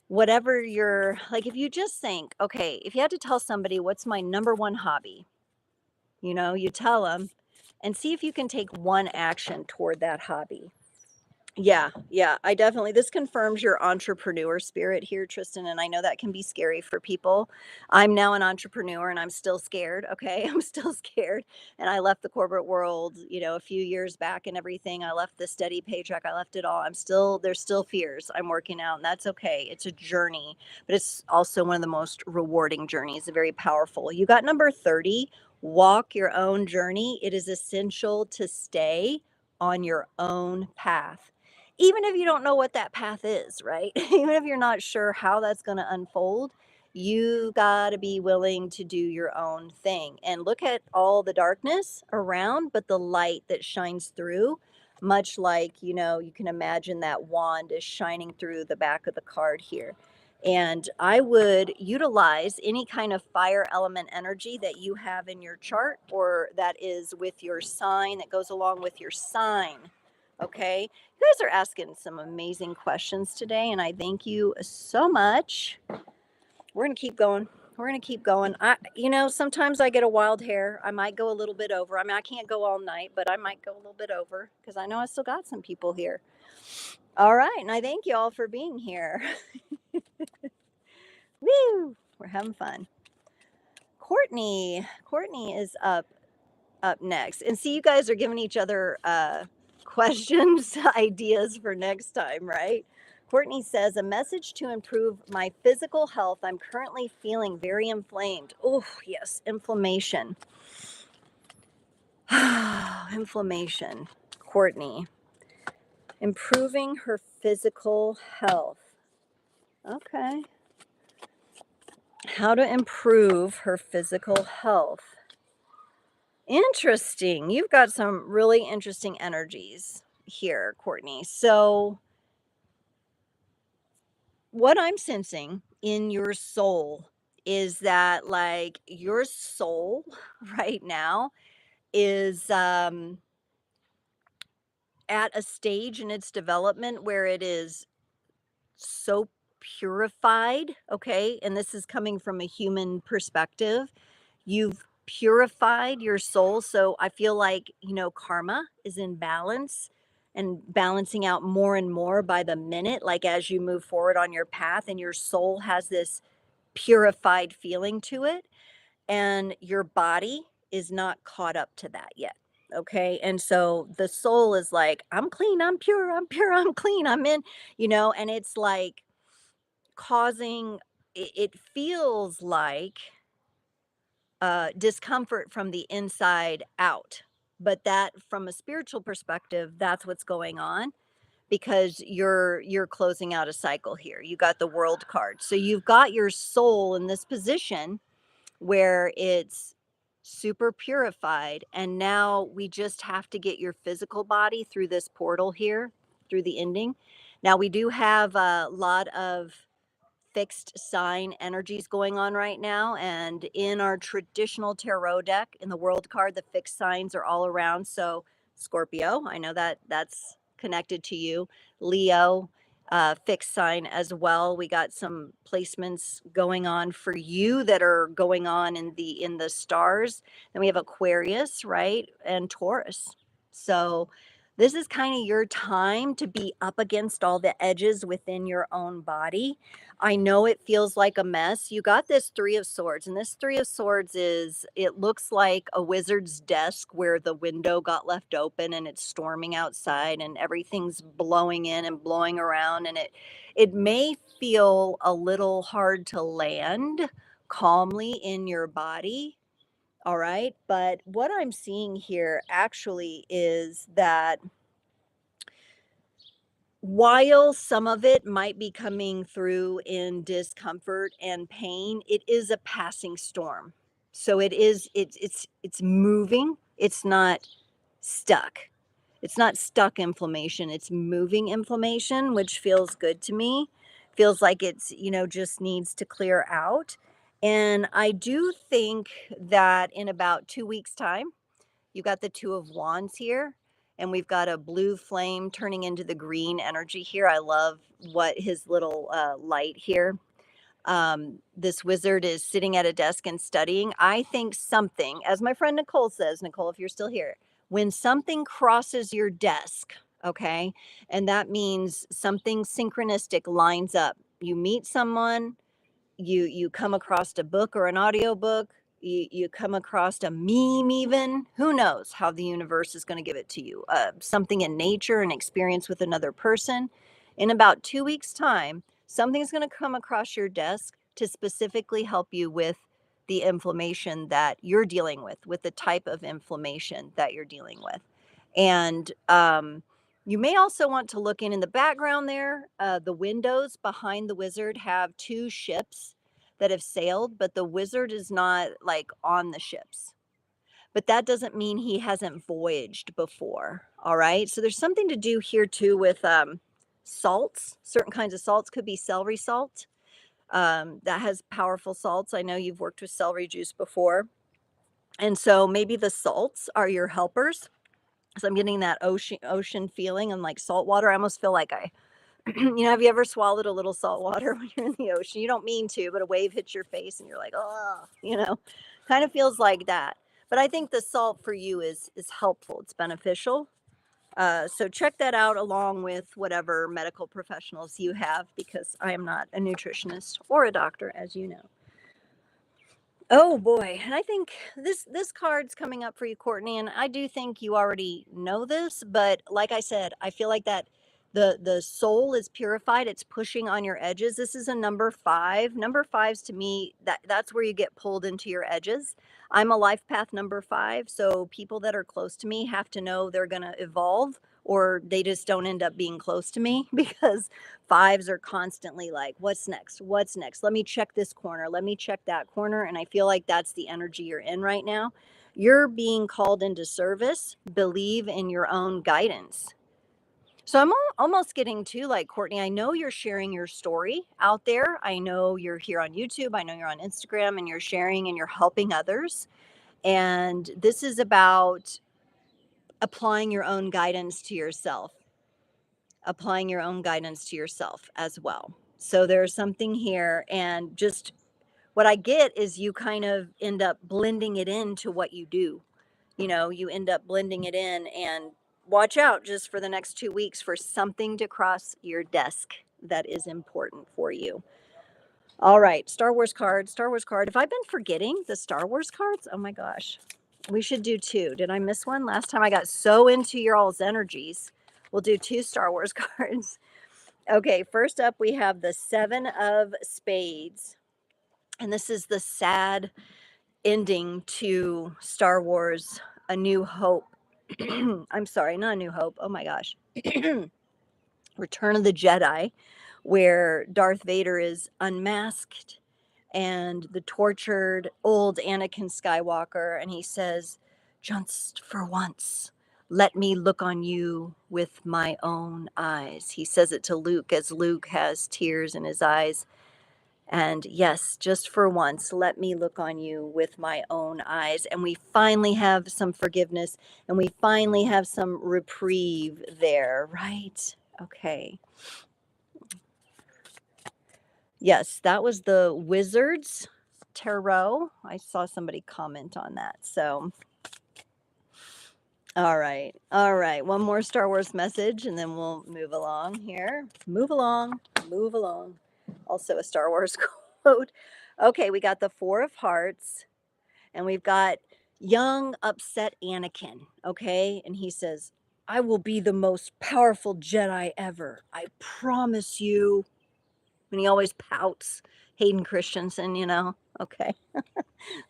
whatever you're like, if you just think, okay, if you had to tell somebody what's my number one hobby, you tell them and see if you can take one action toward that hobby. Yeah, yeah, I definitely this confirms your entrepreneur spirit here, Tristan, and I know that can be scary for people. I'm now an entrepreneur and I'm still scared, okay? I'm still scared. And I left the corporate world, a few years back and everything. I left the steady paycheck. I left it all. There's still fears I'm working out, and that's okay. It's a journey, but it's also one of the most rewarding journeys, very powerful. You got number 30, walk your own journey. It is essential to stay on your own path, even if you don't know what that path is, right? Even if you're not sure how that's going to unfold, you got to be willing to do your own thing and look at all the darkness around, but the light that shines through, much like, you can imagine that wand is shining through the back of the card here. And I would utilize any kind of fire element energy that you have in your chart or that is with your sign, that goes along with your sign. Okay. You guys are asking some amazing questions today, and I thank you so much. We're going to keep going. We're going to keep going. Sometimes I get a wild hair. I might go a little bit over. I mean, I can't go all night, but I might go a little bit over because I know I still got some people here. All right. And I thank you all for being here. Woo! We're having fun. Courtney is up next. And see, you guys are giving each other questions, ideas for next time, right? Courtney says, a message to improve my physical health. I'm currently feeling very inflamed. Oh, yes, inflammation. Inflammation. Courtney. Improving her physical health. Okay. How to improve her physical health. Interesting. You've got some really interesting energies here, Courtney. So, what I'm sensing in your soul is that, like, your soul right now is at a stage in its development where it is so purified, okay? And this is coming from a human perspective. You've purified your soul. So I feel like, karma is in balance and balancing out more and more by the minute, like as you move forward on your path, and your soul has this purified feeling to it. And your body is not caught up to that yet. Okay. And so the soul is like, I'm clean, I'm pure, I'm pure, I'm clean, I'm in, and it's like causing, it feels like discomfort from the inside out. But that, from a spiritual perspective, that's what's going on, because you're closing out a cycle here. You got the world card. So you've got your soul in this position where it's super purified, and now we just have to get your physical body through this portal here, through the ending. Now we do have a lot of fixed sign energies going on right now, and in our traditional tarot deck, in the world card, the fixed signs are all around. So Scorpio. I know that that's connected to you. Leo, fixed sign as well. We got some placements going on for you that are going on in the stars. Then we have Aquarius, right? And Taurus. So this is kind of your time to be up against all the edges within your own body. I know it feels like a mess. You got this Three of Swords, and this Three of Swords is, it looks like a wizard's desk where the window got left open and it's storming outside and everything's blowing in and blowing around. And it may feel a little hard to land calmly in your body. All right. But what I'm seeing here actually is that while some of it might be coming through in discomfort and pain, it is a passing storm. So it's moving. It's not stuck. It's not stuck inflammation. It's moving inflammation, which feels good to me. Feels like it's, just needs to clear out. And I do think that in about 2 weeks' time, you got the Two of Wands here, and we've got a blue flame turning into the green energy here. I love what his little light here. This wizard is sitting at a desk and studying. I think something, as my friend Nicole says, Nicole, if you're still here, when something crosses your desk, okay, and that means something synchronistic lines up. You meet someone, you come across a book or an audio book, you come across a meme, even who knows how the universe is going to give it to you, something in nature, an experience with another person. In about 2 weeks time, something's going to come across your desk to specifically help you with the inflammation that you're dealing with the type of inflammation that you're dealing with. And you may also want to look in the background there. The windows behind the wizard have two ships that have sailed, but the wizard is not like on the ships. But that doesn't mean he hasn't voyaged before. All right. So there's something to do here too with salts. Certain kinds of salts, could be celery salt. That has powerful salts. I know you've worked with celery juice before. And so maybe the salts are your helpers. So I'm getting that ocean feeling and like salt water. I almost feel like have you ever swallowed a little salt water when you're in the ocean? You don't mean to, but a wave hits your face and you're like, oh, kind of feels like that. But I think the salt for you is helpful. It's beneficial. So check that out along with whatever medical professionals you have, because I am not a nutritionist or a doctor, as you know. Oh boy, and I think this card's coming up for you, Courtney, and I do think you already know this, but like I said, I feel like that the soul is purified. It's pushing on your edges. This is a number 5. Number 5s to me, that's where you get pulled into your edges. I'm a life path number 5, so people that are close to me have to know they're going to evolve, or they just don't end up being close to me because 5s are constantly like, what's next? What's next? Let me check this corner. Let me check that corner. And I feel like that's the energy you're in right now. You're being called into service. Believe in your own guidance. So I'm almost getting to like, Courtney, I know you're sharing your story out there. I know you're here on YouTube. I know you're on Instagram and you're sharing and you're helping others. And this is about applying your own guidance to yourself. Applying your own guidance to yourself as well. So there's something here, and just what I get is you kind of end up blending it into what you do. You end up blending it in, and watch out just for the next 2 weeks for something to cross your desk that is important for you. All right, Star Wars card, Star Wars card. Have I been forgetting the Star Wars cards? Oh my gosh. We should do 2. Did I miss one? Last time I got so into your all's energies. We'll do 2 Star Wars cards. Okay, first up we have the 7 of Spades. And this is the sad ending to Star Wars A New Hope. I'm sorry, not A New Hope. Oh my gosh. Return of the Jedi, where Darth Vader is unmasked and the tortured old Anakin Skywalker, and he says, just for once, let me look on you with my own eyes. He says it to Luke as Luke has tears in his eyes. And yes, just for once, let me look on you with my own eyes. And we finally have some forgiveness and we finally have some reprieve there, right? Okay. Yes, that was the Wizards Tarot. I saw somebody comment on that. So, all right. All right. One more Star Wars message and then we'll move along here. Move along. Move along. Also a Star Wars quote. Okay, we got the Four of Hearts and we've got young, upset Anakin. Okay. And he says, I will be the most powerful Jedi ever. I promise you. And he always pouts. Hayden Christensen, you know. Okay.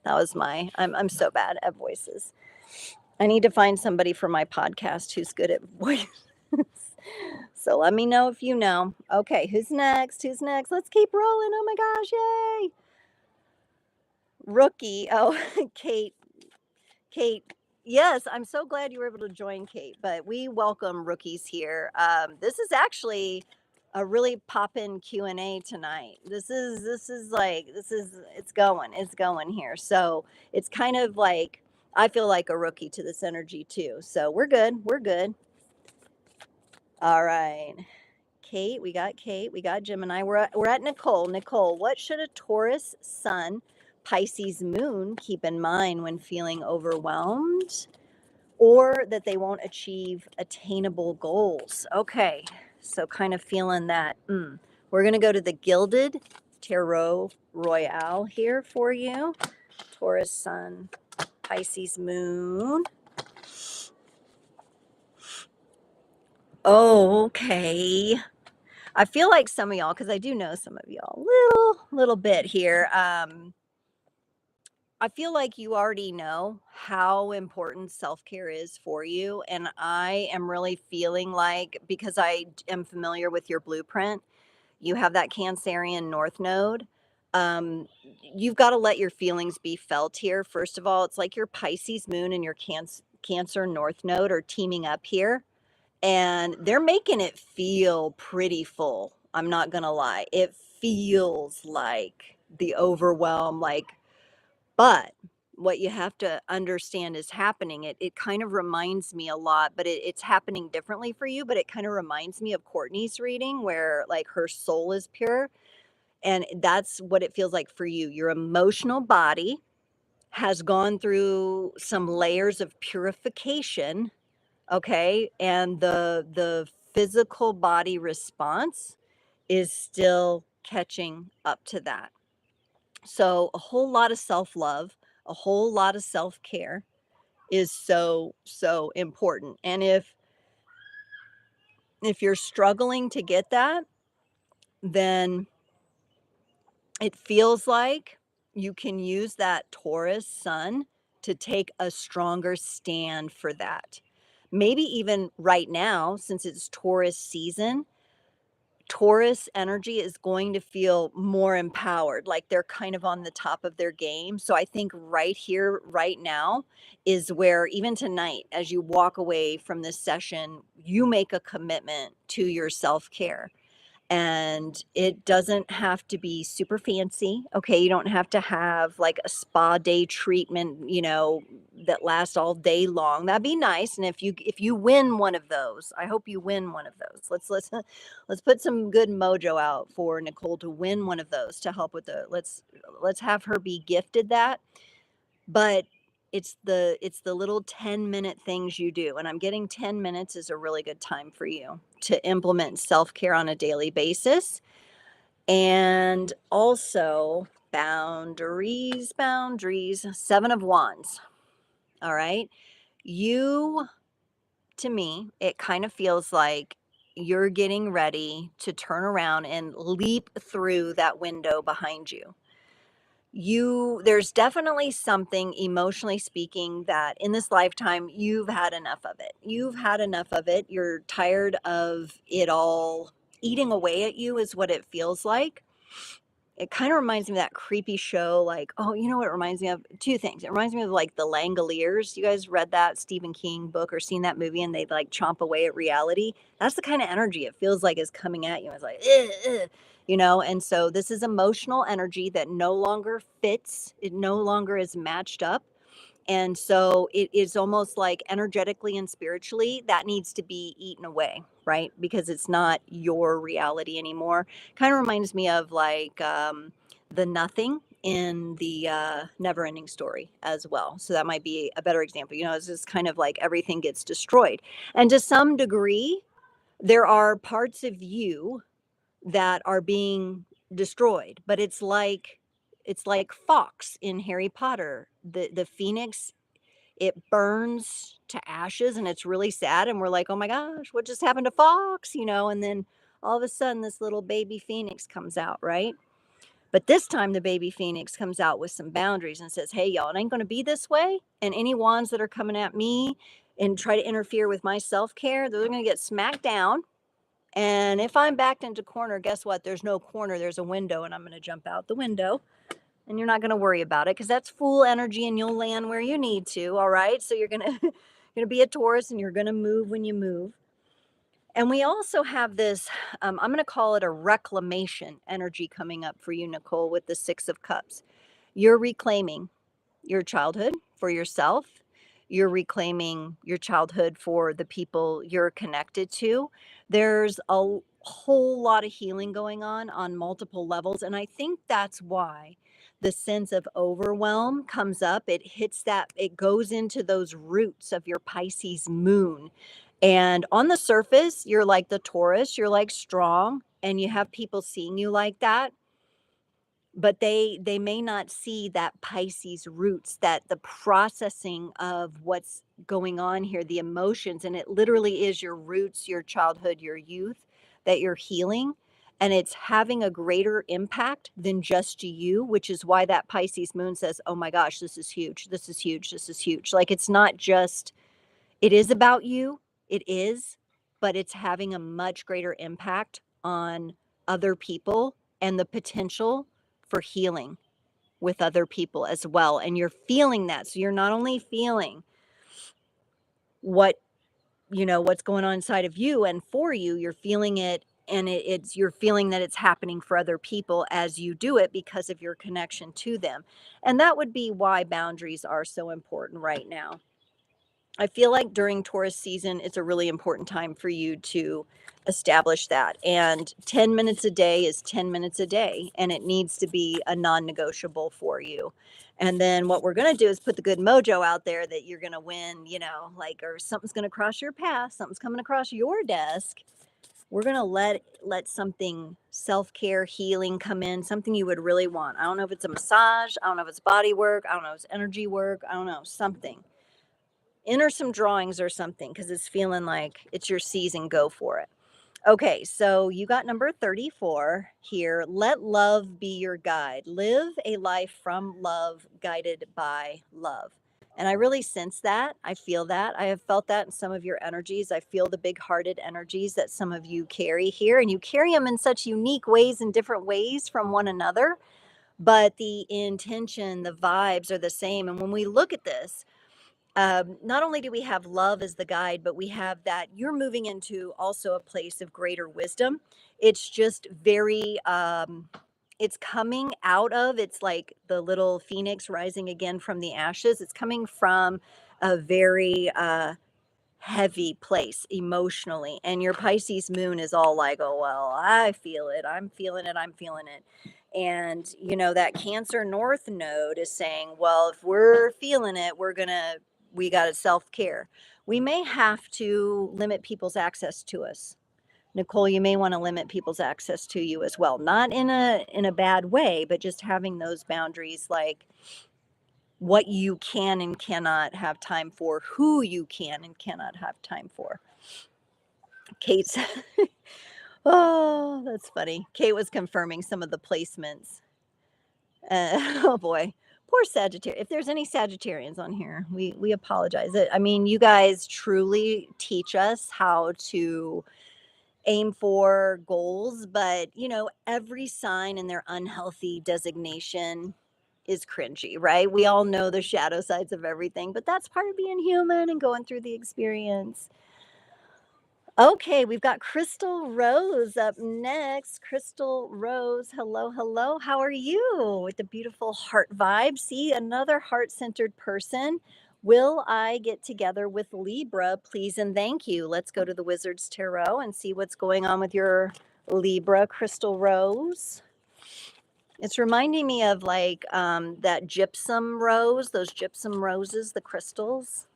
That was I'm so bad at voices. I need to find somebody for my podcast who's good at voices. So let me know if you know. Okay, who's next? Who's next? Let's keep rolling. Oh my gosh, yay. Rookie. Oh, Kate. Kate. Yes, I'm so glad you were able to join, Kate. But we welcome rookies here. This is actually a really poppin' Q&A tonight. It's going here. So it's kind of like I feel like a rookie to this energy too. So we're good. We're good. All right. Kate, we got Kate, we got Gemini. We're at Nicole. Nicole, what should a Taurus sun, Pisces moon keep in mind when feeling overwhelmed or that they won't achieve attainable goals? Okay, so kind of feeling that. We're going to go to the Gilded Tarot Royale here for you. Taurus sun, Pisces moon. Oh, okay. I feel like some of y'all, because I do know some of y'all little bit here. I feel like you already know how important self-care is for you. And I am really feeling like, because I am familiar with your blueprint, you have that Cancerian North Node. Um, you've got to let your feelings be felt here. First of all, it's like your Pisces moon and your Cancer North Node are teaming up here and they're making it feel pretty full. I'm not gonna lie. It feels like the overwhelm, but what you have to understand is happening. It kind of reminds me a lot, but it's happening differently for you. But it kind of reminds me of Courtney's reading where like her soul is pure. And that's what it feels like for you. Your emotional body has gone through some layers of purification. Okay, and the physical body response is still catching up to that. So a whole lot of self-love, a whole lot of self-care is so important. And if you're struggling to get that, then it feels like you can use that Taurus sun to take a stronger stand for that. Maybe even right now, since it's Taurus season, Taurus energy is going to feel more empowered, like they're kind of on the top of their game. So I think right here, right now, is where even tonight, as you walk away from this session, you make a commitment to your self care. And it doesn't have to be super fancy. Okay. You don't have to have like a spa day treatment, that lasts all day long. That'd be nice. And if you win one of those, I hope you win one of those. Let's put some good mojo out for Nicole to win one of those to help with let's have her be gifted that. But it's the little 10-minute things you do, and I'm getting 10 minutes is a really good time for you to implement self-care on a daily basis. And also boundaries, 7 of wands. All right, you to me it kind of feels like you're getting ready to turn around and leap through that window behind you. There's definitely something emotionally speaking that in this lifetime you've had enough of it. You've had enough of it. You're tired of it all eating away at you is what it feels like. It kind of reminds me of that creepy show, like, oh, you know what it reminds me of? Two things. It reminds me of like the Langoliers. You guys read that Stephen King book or seen that movie and they like chomp away at reality? That's the kind of energy it feels like is coming at you. It's like, ugh, ugh. And so this is emotional energy that no longer fits, it no longer is matched up. And so it is almost like energetically and spiritually that needs to be eaten away, right? Because it's not your reality anymore. Kind of reminds me of like the nothing in the never ending story as well. So that might be a better example. It's just kind of like everything gets destroyed. And to some degree, there are parts of you that are being destroyed, but it's like Fox in Harry Potter. The phoenix, it burns to ashes and it's really sad, and we're like, oh my gosh, what just happened to Fox, and then all of a sudden this little baby phoenix comes out, right? But this time the baby phoenix comes out with some boundaries and says, hey y'all, it ain't going to be this way, and any wands that are coming at me and try to interfere with my self-care, they're going to get smacked down. And if I'm backed into corner, guess what? There's no corner, there's a window, and I'm going to jump out the window, and you're not going to worry about it because that's full energy and you'll land where you need to. All right. So you're going to going to be a Taurus, and you're going to move when you move. And we also have this, I'm going to call it a reclamation energy coming up for you, Nicole, with the 6 of Cups. You're reclaiming your childhood for yourself. You're reclaiming your childhood for the people you're connected to. There's a whole lot of healing going on multiple levels. And I think that's why the sense of overwhelm comes up. It hits that, it goes into those roots of your Pisces moon. And on the surface, you're like the Taurus, you're like strong, and you have people seeing you like that, but they may not see that Pisces roots, that the processing of what's going on here, the emotions, and it literally is your roots, your childhood, your youth that you're healing, and it's having a greater impact than just you, which is why that Pisces moon says, oh my gosh, this is huge, this is huge, this is huge. Like, it's not just, it is about you, it is, but it's having a much greater impact on other people and the potential for healing with other people as well. And you're feeling that. So you're not only feeling what's going on inside of you and for you, you're feeling it, and you're feeling that it's happening for other people as you do it because of your connection to them. And that would be why boundaries are so important right now. I feel like during Taurus season, it's a really important time for you to establish that. And 10 minutes a day is 10 minutes a day, and it needs to be a non negotiable for you. And then what we're going to do is put the good mojo out there that you're going to win, like, or something's going to cross your path, something's coming across your desk. We're going to let something self-care, healing come in, something you would really want. I don't know if it's a massage, I don't know if it's body work, I don't know if it's energy work, I don't know, something. Enter some drawings or something because it's feeling like it's your season. Go for it. Okay, so you got number 34 here. Let love be your guide. Live a life from love, guided by love. And I really sense that. I feel that. I have felt that in some of your energies. I feel the big hearted energies that some of you carry here, and you carry them in such unique ways and different ways from one another. But the intention, the vibes are the same. And when we look at this, not only do we have love as the guide, but we have that you're moving into also a place of greater wisdom. It's just very, it's coming out of, it's like the little phoenix rising again from the ashes. It's coming from a very heavy place emotionally. And your Pisces moon is all like, oh, well, I feel it. I'm feeling it. I'm feeling it. And, that Cancer North node is saying, well, if we're feeling it, we got to self-care. We may have to limit people's access to us. Nicole, you may want to limit people's access to you as well. Not in a bad way, but just having those boundaries, like what you can and cannot have time for, who you can and cannot have time for. Kate said, oh, that's funny. Kate was confirming some of the placements. Oh boy, poor Sagittarius. If there's any Sagittarians on here, we apologize. I mean, you guys truly teach us how to aim for goals, but every sign in their unhealthy designation is cringy, right? We all know the shadow sides of everything, but that's part of being human and going through the experience. Okay, we've got Crystal Rose up next. Crystal Rose, hello, hello. How are you? With the beautiful heart vibe. See, another heart centered person. Will I get together with Libra? Please and thank you. Let's go to the Wizard's Tarot and see what's going on with your Libra, Crystal Rose. It's reminding me of like that gypsum rose, those gypsum roses, the crystals.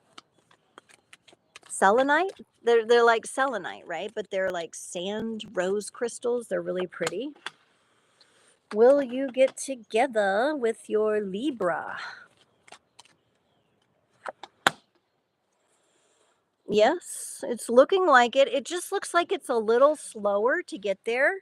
Selenite? They're like selenite, right? But they're like sand rose crystals. They're really pretty. Will you get together with your Libra? Yes, it's looking like it. It just looks like it's a little slower to get there.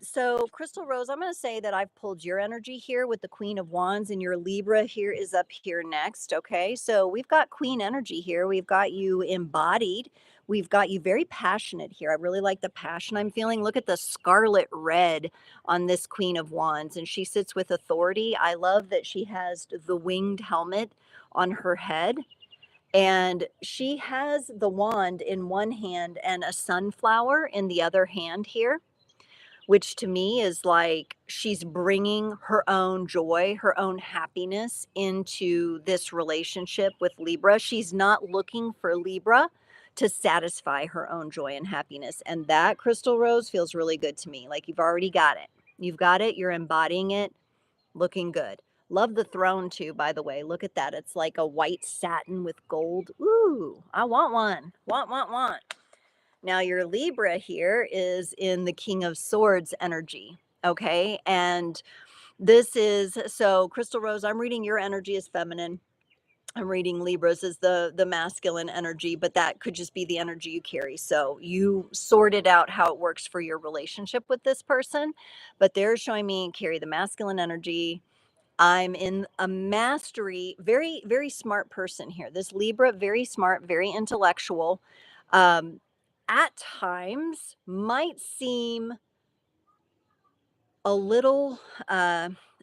So Crystal Rose, I'm going to say that I've pulled your energy here with the Queen of Wands, and your Libra here is up here next. Okay, so we've got Queen energy here. We've got you embodied. We've got you very passionate here. I really like the passion I'm feeling. Look at the scarlet red on this Queen of Wands, and she sits with authority. I love that she has the winged helmet on her head, and she has the wand in one hand and a sunflower in the other hand here, which to me is like she's bringing her own joy, her own happiness into this relationship with Libra. She's not looking for Libra to satisfy her own joy and happiness. And that, Crystal Rose, feels really good to me. Like you've already got it. You've got it. You're embodying it. Looking good. Love the throne too, by the way. Look at that. It's like a white satin with gold. Ooh, I want one. Want. Now, your Libra here is in the King of Swords energy. Okay. And this is so, Crystal Rose, I'm reading your energy as feminine. I'm reading Libras as the masculine energy, but that could just be the energy you carry. So you sorted out how it works for your relationship with this person, but they're showing me carry the masculine energy. I'm in a mastery, very, very smart person here. This Libra, very smart, very intellectual. Um, at times might seem a little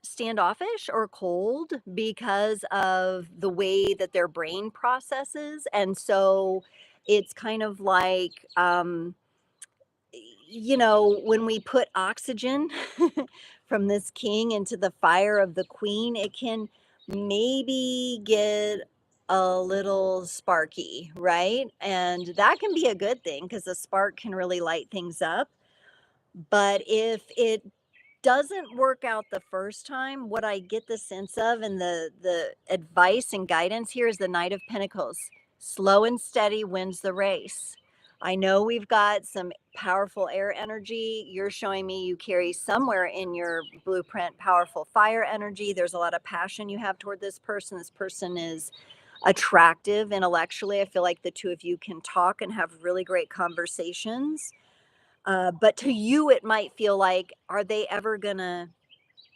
standoffish or cold because of the way that their brain processes. And so it's kind of like, when we put oxygen from this king into the fire of the queen, it can maybe get a little sparky, right? And that can be a good thing because a spark can really light things up. But if it doesn't work out the first time, what I get the sense of, and the advice and guidance here is the Knight of Pentacles. Slow and steady wins the race. I know we've got some powerful air energy. You're showing me you carry somewhere in your blueprint powerful fire energy. There's a lot of passion you have toward this person. This person is attractive intellectually. I feel like the two of you can talk and have really great conversations. But to you, it might feel like, are they ever gonna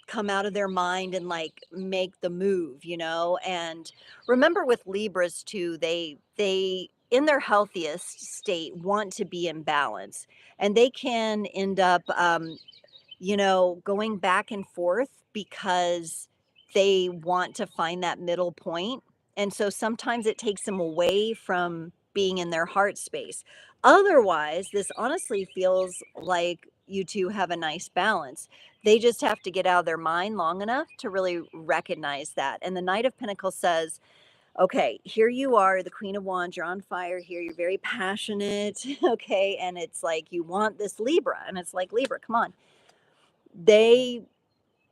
come out of their mind and like make the move, And remember with Libras too, they in their healthiest state want to be in balance, and they can end up going back and forth because they want to find that middle point. And so sometimes it takes them away from being in their heart space. Otherwise, this honestly feels like you two have a nice balance. They just have to get out of their mind long enough to really recognize that. And the Knight of Pentacles says, okay, here you are, the Queen of Wands, you're on fire here, you're very passionate, okay? And it's like you want this Libra, and it's like, Libra, come on. They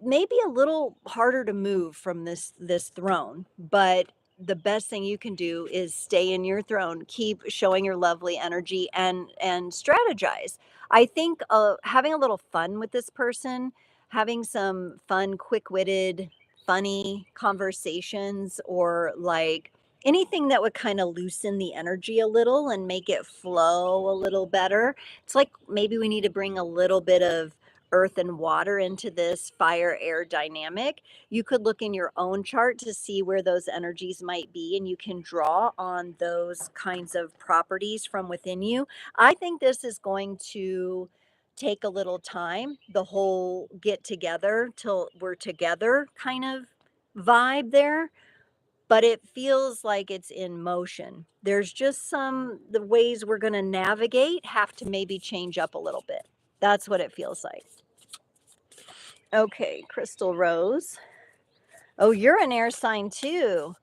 may be a little harder to move from this throne, but the best thing you can do is stay in your throne, keep showing your lovely energy, and strategize. I think having a little fun with this person, having some fun, quick-witted, funny conversations, or like anything that would kind of loosen the energy a little and make it flow a little better. It's like maybe we need to bring a little bit of earth and water into this fire air dynamic. You could look in your own chart to see where those energies might be, and you can draw on those kinds of properties from within you. I think this is going to take a little time, the whole get together till we're together kind of vibe there. but it feels like it's in motion. There's just the ways we're going to navigate have to maybe change up a little bit. That's what it feels like. Okay, Crystal Rose. Oh, you're an air sign too.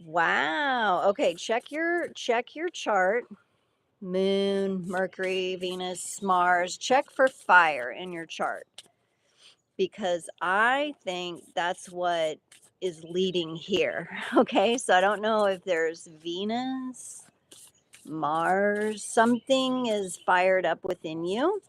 Wow. Okay, check your chart. Moon, Mercury, Venus, Mars. Check for fire in your chart, because I think that's what is leading here. Okay, so I don't know if there's Venus, Mars, something is fired up within you.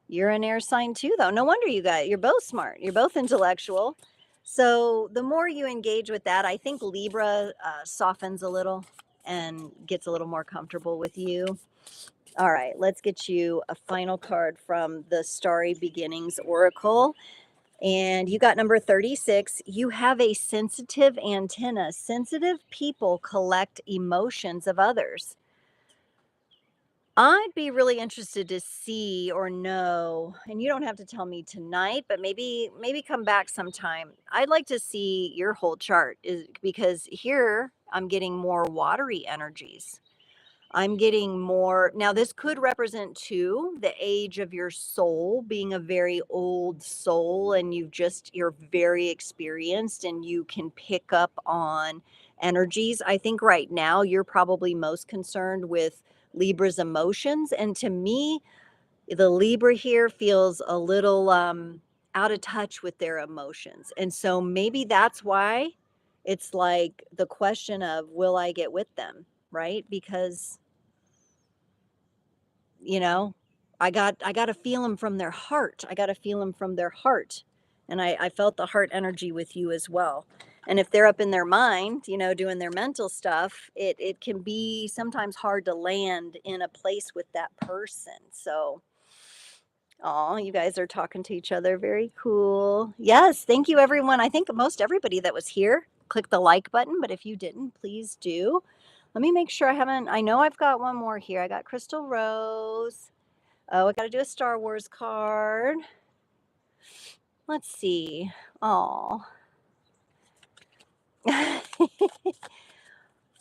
You're an air sign too, though. No wonder you're both smart. You're both intellectual. So the more you engage with that, I think Libra softens a little and gets a little more comfortable with you. All right, let's get you a final card from the Starry Beginnings Oracle. And you got number 36. You have a sensitive antenna. Sensitive people collect emotions of others. I'd be really interested to see or know, and you don't have to tell me tonight, but maybe come back sometime. I'd like to see your whole chart, is because here I'm getting more watery energies. I'm getting more. Now, this could represent too the age of your soul being a very old soul, and you're very experienced and you can pick up on energies. I think right now you're probably most concerned with Libra's emotions. And to me, the Libra here feels a little out of touch with their emotions. And so maybe that's why it's like the question of, will I get with them? Right? Because you know I got to feel them from their heart. I got to feel them from their heart. And I felt the heart energy with you as well. And if they're up in their mind, doing their mental stuff, it can be sometimes hard to land in a place with that person. So oh, you guys are talking to each other. Very cool. Yes, thank you everyone. I think most everybody that was here click the like button, but if you didn't, please do. Let me make sure I know I've got one more here. I got Crystal Rose. Oh, I got to do a Star Wars card. Let's see. Oh.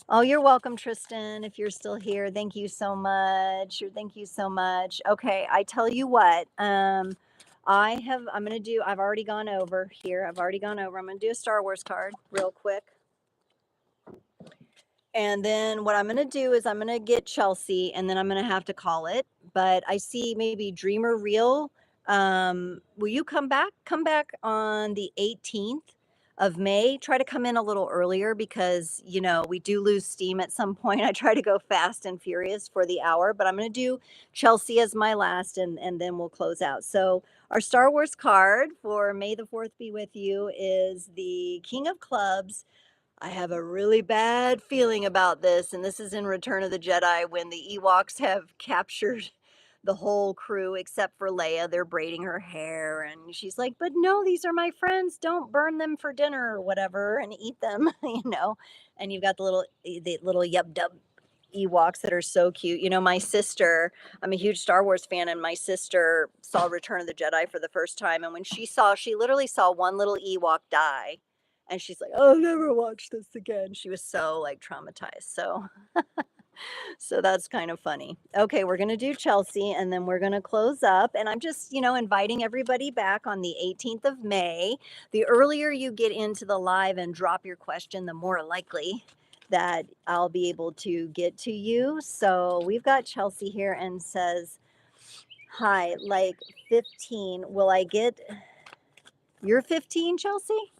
Oh, you're welcome, Tristan. If you're still here, thank you so much. Thank you so much. Okay, I tell you what. I've already gone over here. I'm going to do a Star Wars card real quick. And then what I'm going to do is I'm going to get Chelsea, and then I'm going to have to call it. But I see maybe Dreamer Real. Will you come back? Come back on the 18th of May. Try to come in a little earlier because, we do lose steam at some point. I try to go fast and furious for the hour, but I'm going to do Chelsea as my last, and then we'll close out. So our Star Wars card for May the 4th be with you is the King of Clubs. I have a really bad feeling about this, and this is in Return of the Jedi when the Ewoks have captured the whole crew except for Leia. They're braiding her hair, and she's like, "But no, these are my friends. Don't burn them for dinner or whatever, and eat them." And you've got the little yub dub Ewoks that are so cute. My sister, I'm a huge Star Wars fan, and my sister saw Return of the Jedi for the first time, and when she literally saw one little Ewok die. And she's like, "I'll never watch this again." She was so like traumatized. So that's kind of funny. Okay, we're going to do Chelsea, and then we're going to close up. And I'm just, inviting everybody back on the 18th of May. The earlier you get into the live and drop your question, the more likely that I'll be able to get to you. So we've got Chelsea here and says, "Hi, like 15. Will I get..." You're 15, Chelsea?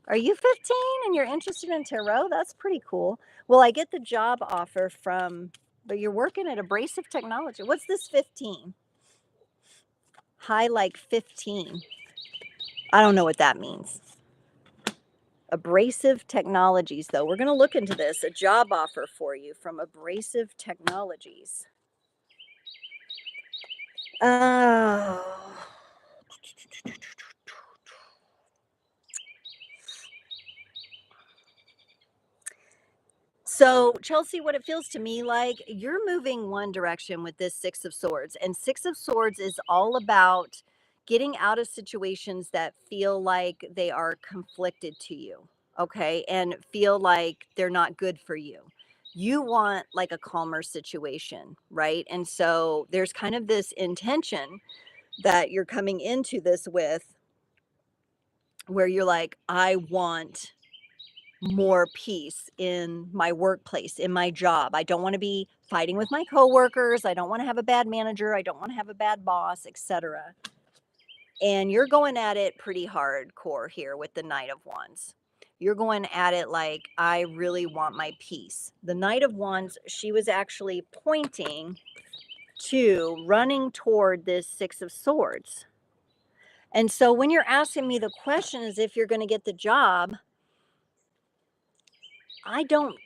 Are you 15 and you're interested in tarot? That's pretty cool. Will I get the job offer but you're working at Abrasive Technology. What's this 15? High like 15. I don't know what that means. Abrasive Technologies, though. We're going to look into this. A job offer for you from Abrasive Technologies. Oh. So, Chelsea, what it feels to me like, you're moving one direction with this Six of Swords. And Six of Swords is all about getting out of situations that feel like they are conflicted to you. okay, and feel like they're not good for you. You want like a calmer situation, right? And so there's kind of this intention that you're coming into this with where you're like, I want more peace in my workplace, in my job. I don't want to be fighting with my coworkers. I don't want to have a bad manager. I don't want to have a bad boss, etc. And you're going at it pretty hardcore here with the Knight of Wands. You're going at it like, I really want my peace. The Knight of Wands, she was actually pointing to running toward this Six of Swords. And so when you're asking me the question as if you're going to get the job, I don't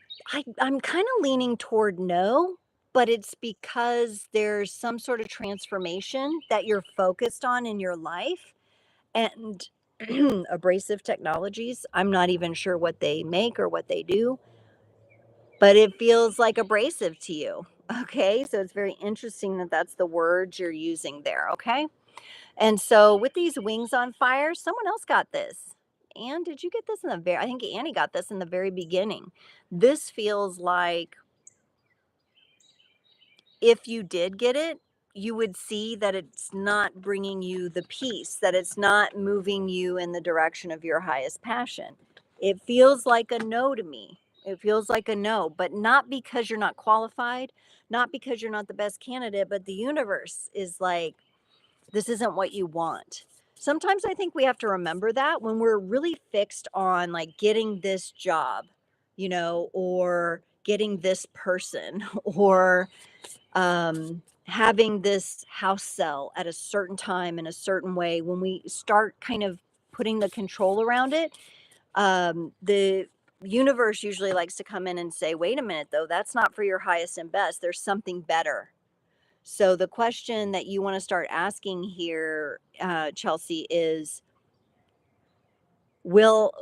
I'm kind of leaning toward no, but it's because there's some sort of transformation that you're focused on in your life. And abrasive technologies, I'm not even sure what they make or what they do, but it feels like abrasive to you. Okay, so it's very interesting that that's the word you're using there. Okay, and so with these wings on fire, someone else got this. And did you get this in the very, I think Annie got this in the very beginning. This feels like if you did get it, you would see that it's not bringing you the peace, that it's not moving you in the direction of your highest passion. It feels like a no to me. It feels like a no, but not because you're not qualified, not because you're not the best candidate, but the universe is like, this isn't what you want. Sometimes I think we have to remember that when we're really fixed on like getting this job, or getting this person, or having this house sell at a certain time in a certain way. When we start kind of putting the control around it, the universe usually likes to come in and say, wait a minute, though, that's not for your highest and best. There's something better. So the question that you want to start asking here, Chelsea, is will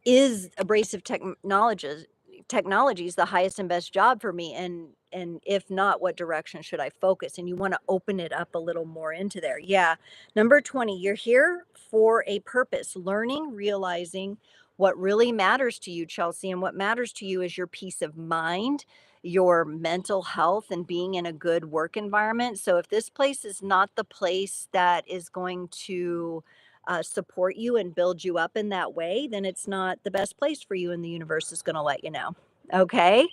is abrasive technologies the highest and best job for me, and if not, what direction should I focus? And you want to open it up a little more into there. Yeah, number 20, you're here for a purpose, learning, realizing what really matters to you, Chelsea. And what matters to you is your peace of mind, your mental health, and being in a good work environment. So if this place is not the place that is going to support you and build you up in that way, then it's not the best place for you, and the universe is going to let you know. Okay.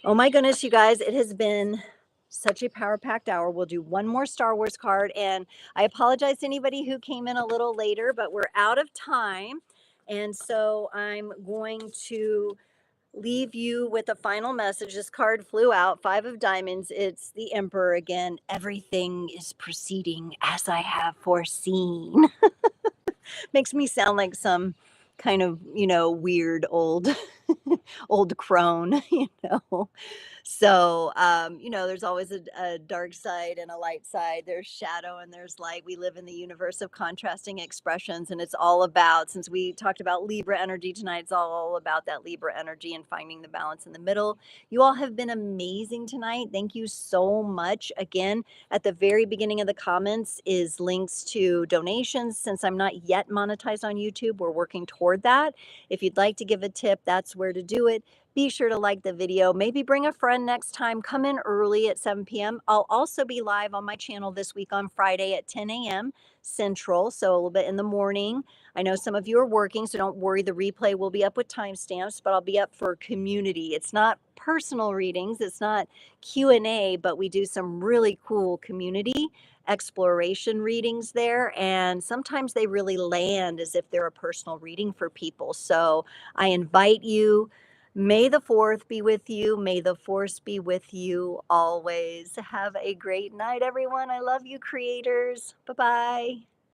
Oh my goodness, you guys, it has been such a power packed hour. We'll do one more Star Wars card. And I apologize to anybody who came in a little later, but we're out of time. And so I'm going to leave you with a final message. This card flew out, Five of Diamonds. It's the Emperor again. Everything is proceeding as I have foreseen. Makes me sound like some kind of, weird old old crone, So, there's always a dark side and a light side. There's shadow and there's light. We live in the universe of contrasting expressions, and it's all about, since we talked about Libra energy tonight, it's all about that Libra energy and finding the balance in the middle. You all have been amazing tonight. Thank you so much. Again, at the very beginning of the comments is links to donations. Since I'm not yet monetized on YouTube, we're working toward that. If you'd like to give a tip, that's where to do it. Be sure to like the video. Maybe bring a friend next time. Come in early at 7 p.m. I'll also be live on my channel this week on Friday at 10 a.m. Central, so a little bit in the morning. I know some of you are working, so don't worry. The replay will be up with timestamps, but I'll be up for community. It's not personal readings. It's not Q&A, but we do some really cool community exploration readings there. And sometimes they really land as if they're a personal reading for people. So I invite you. May the 4th be with you. May the force be with you always. Have a great night, everyone. I love you, creators. Bye-bye.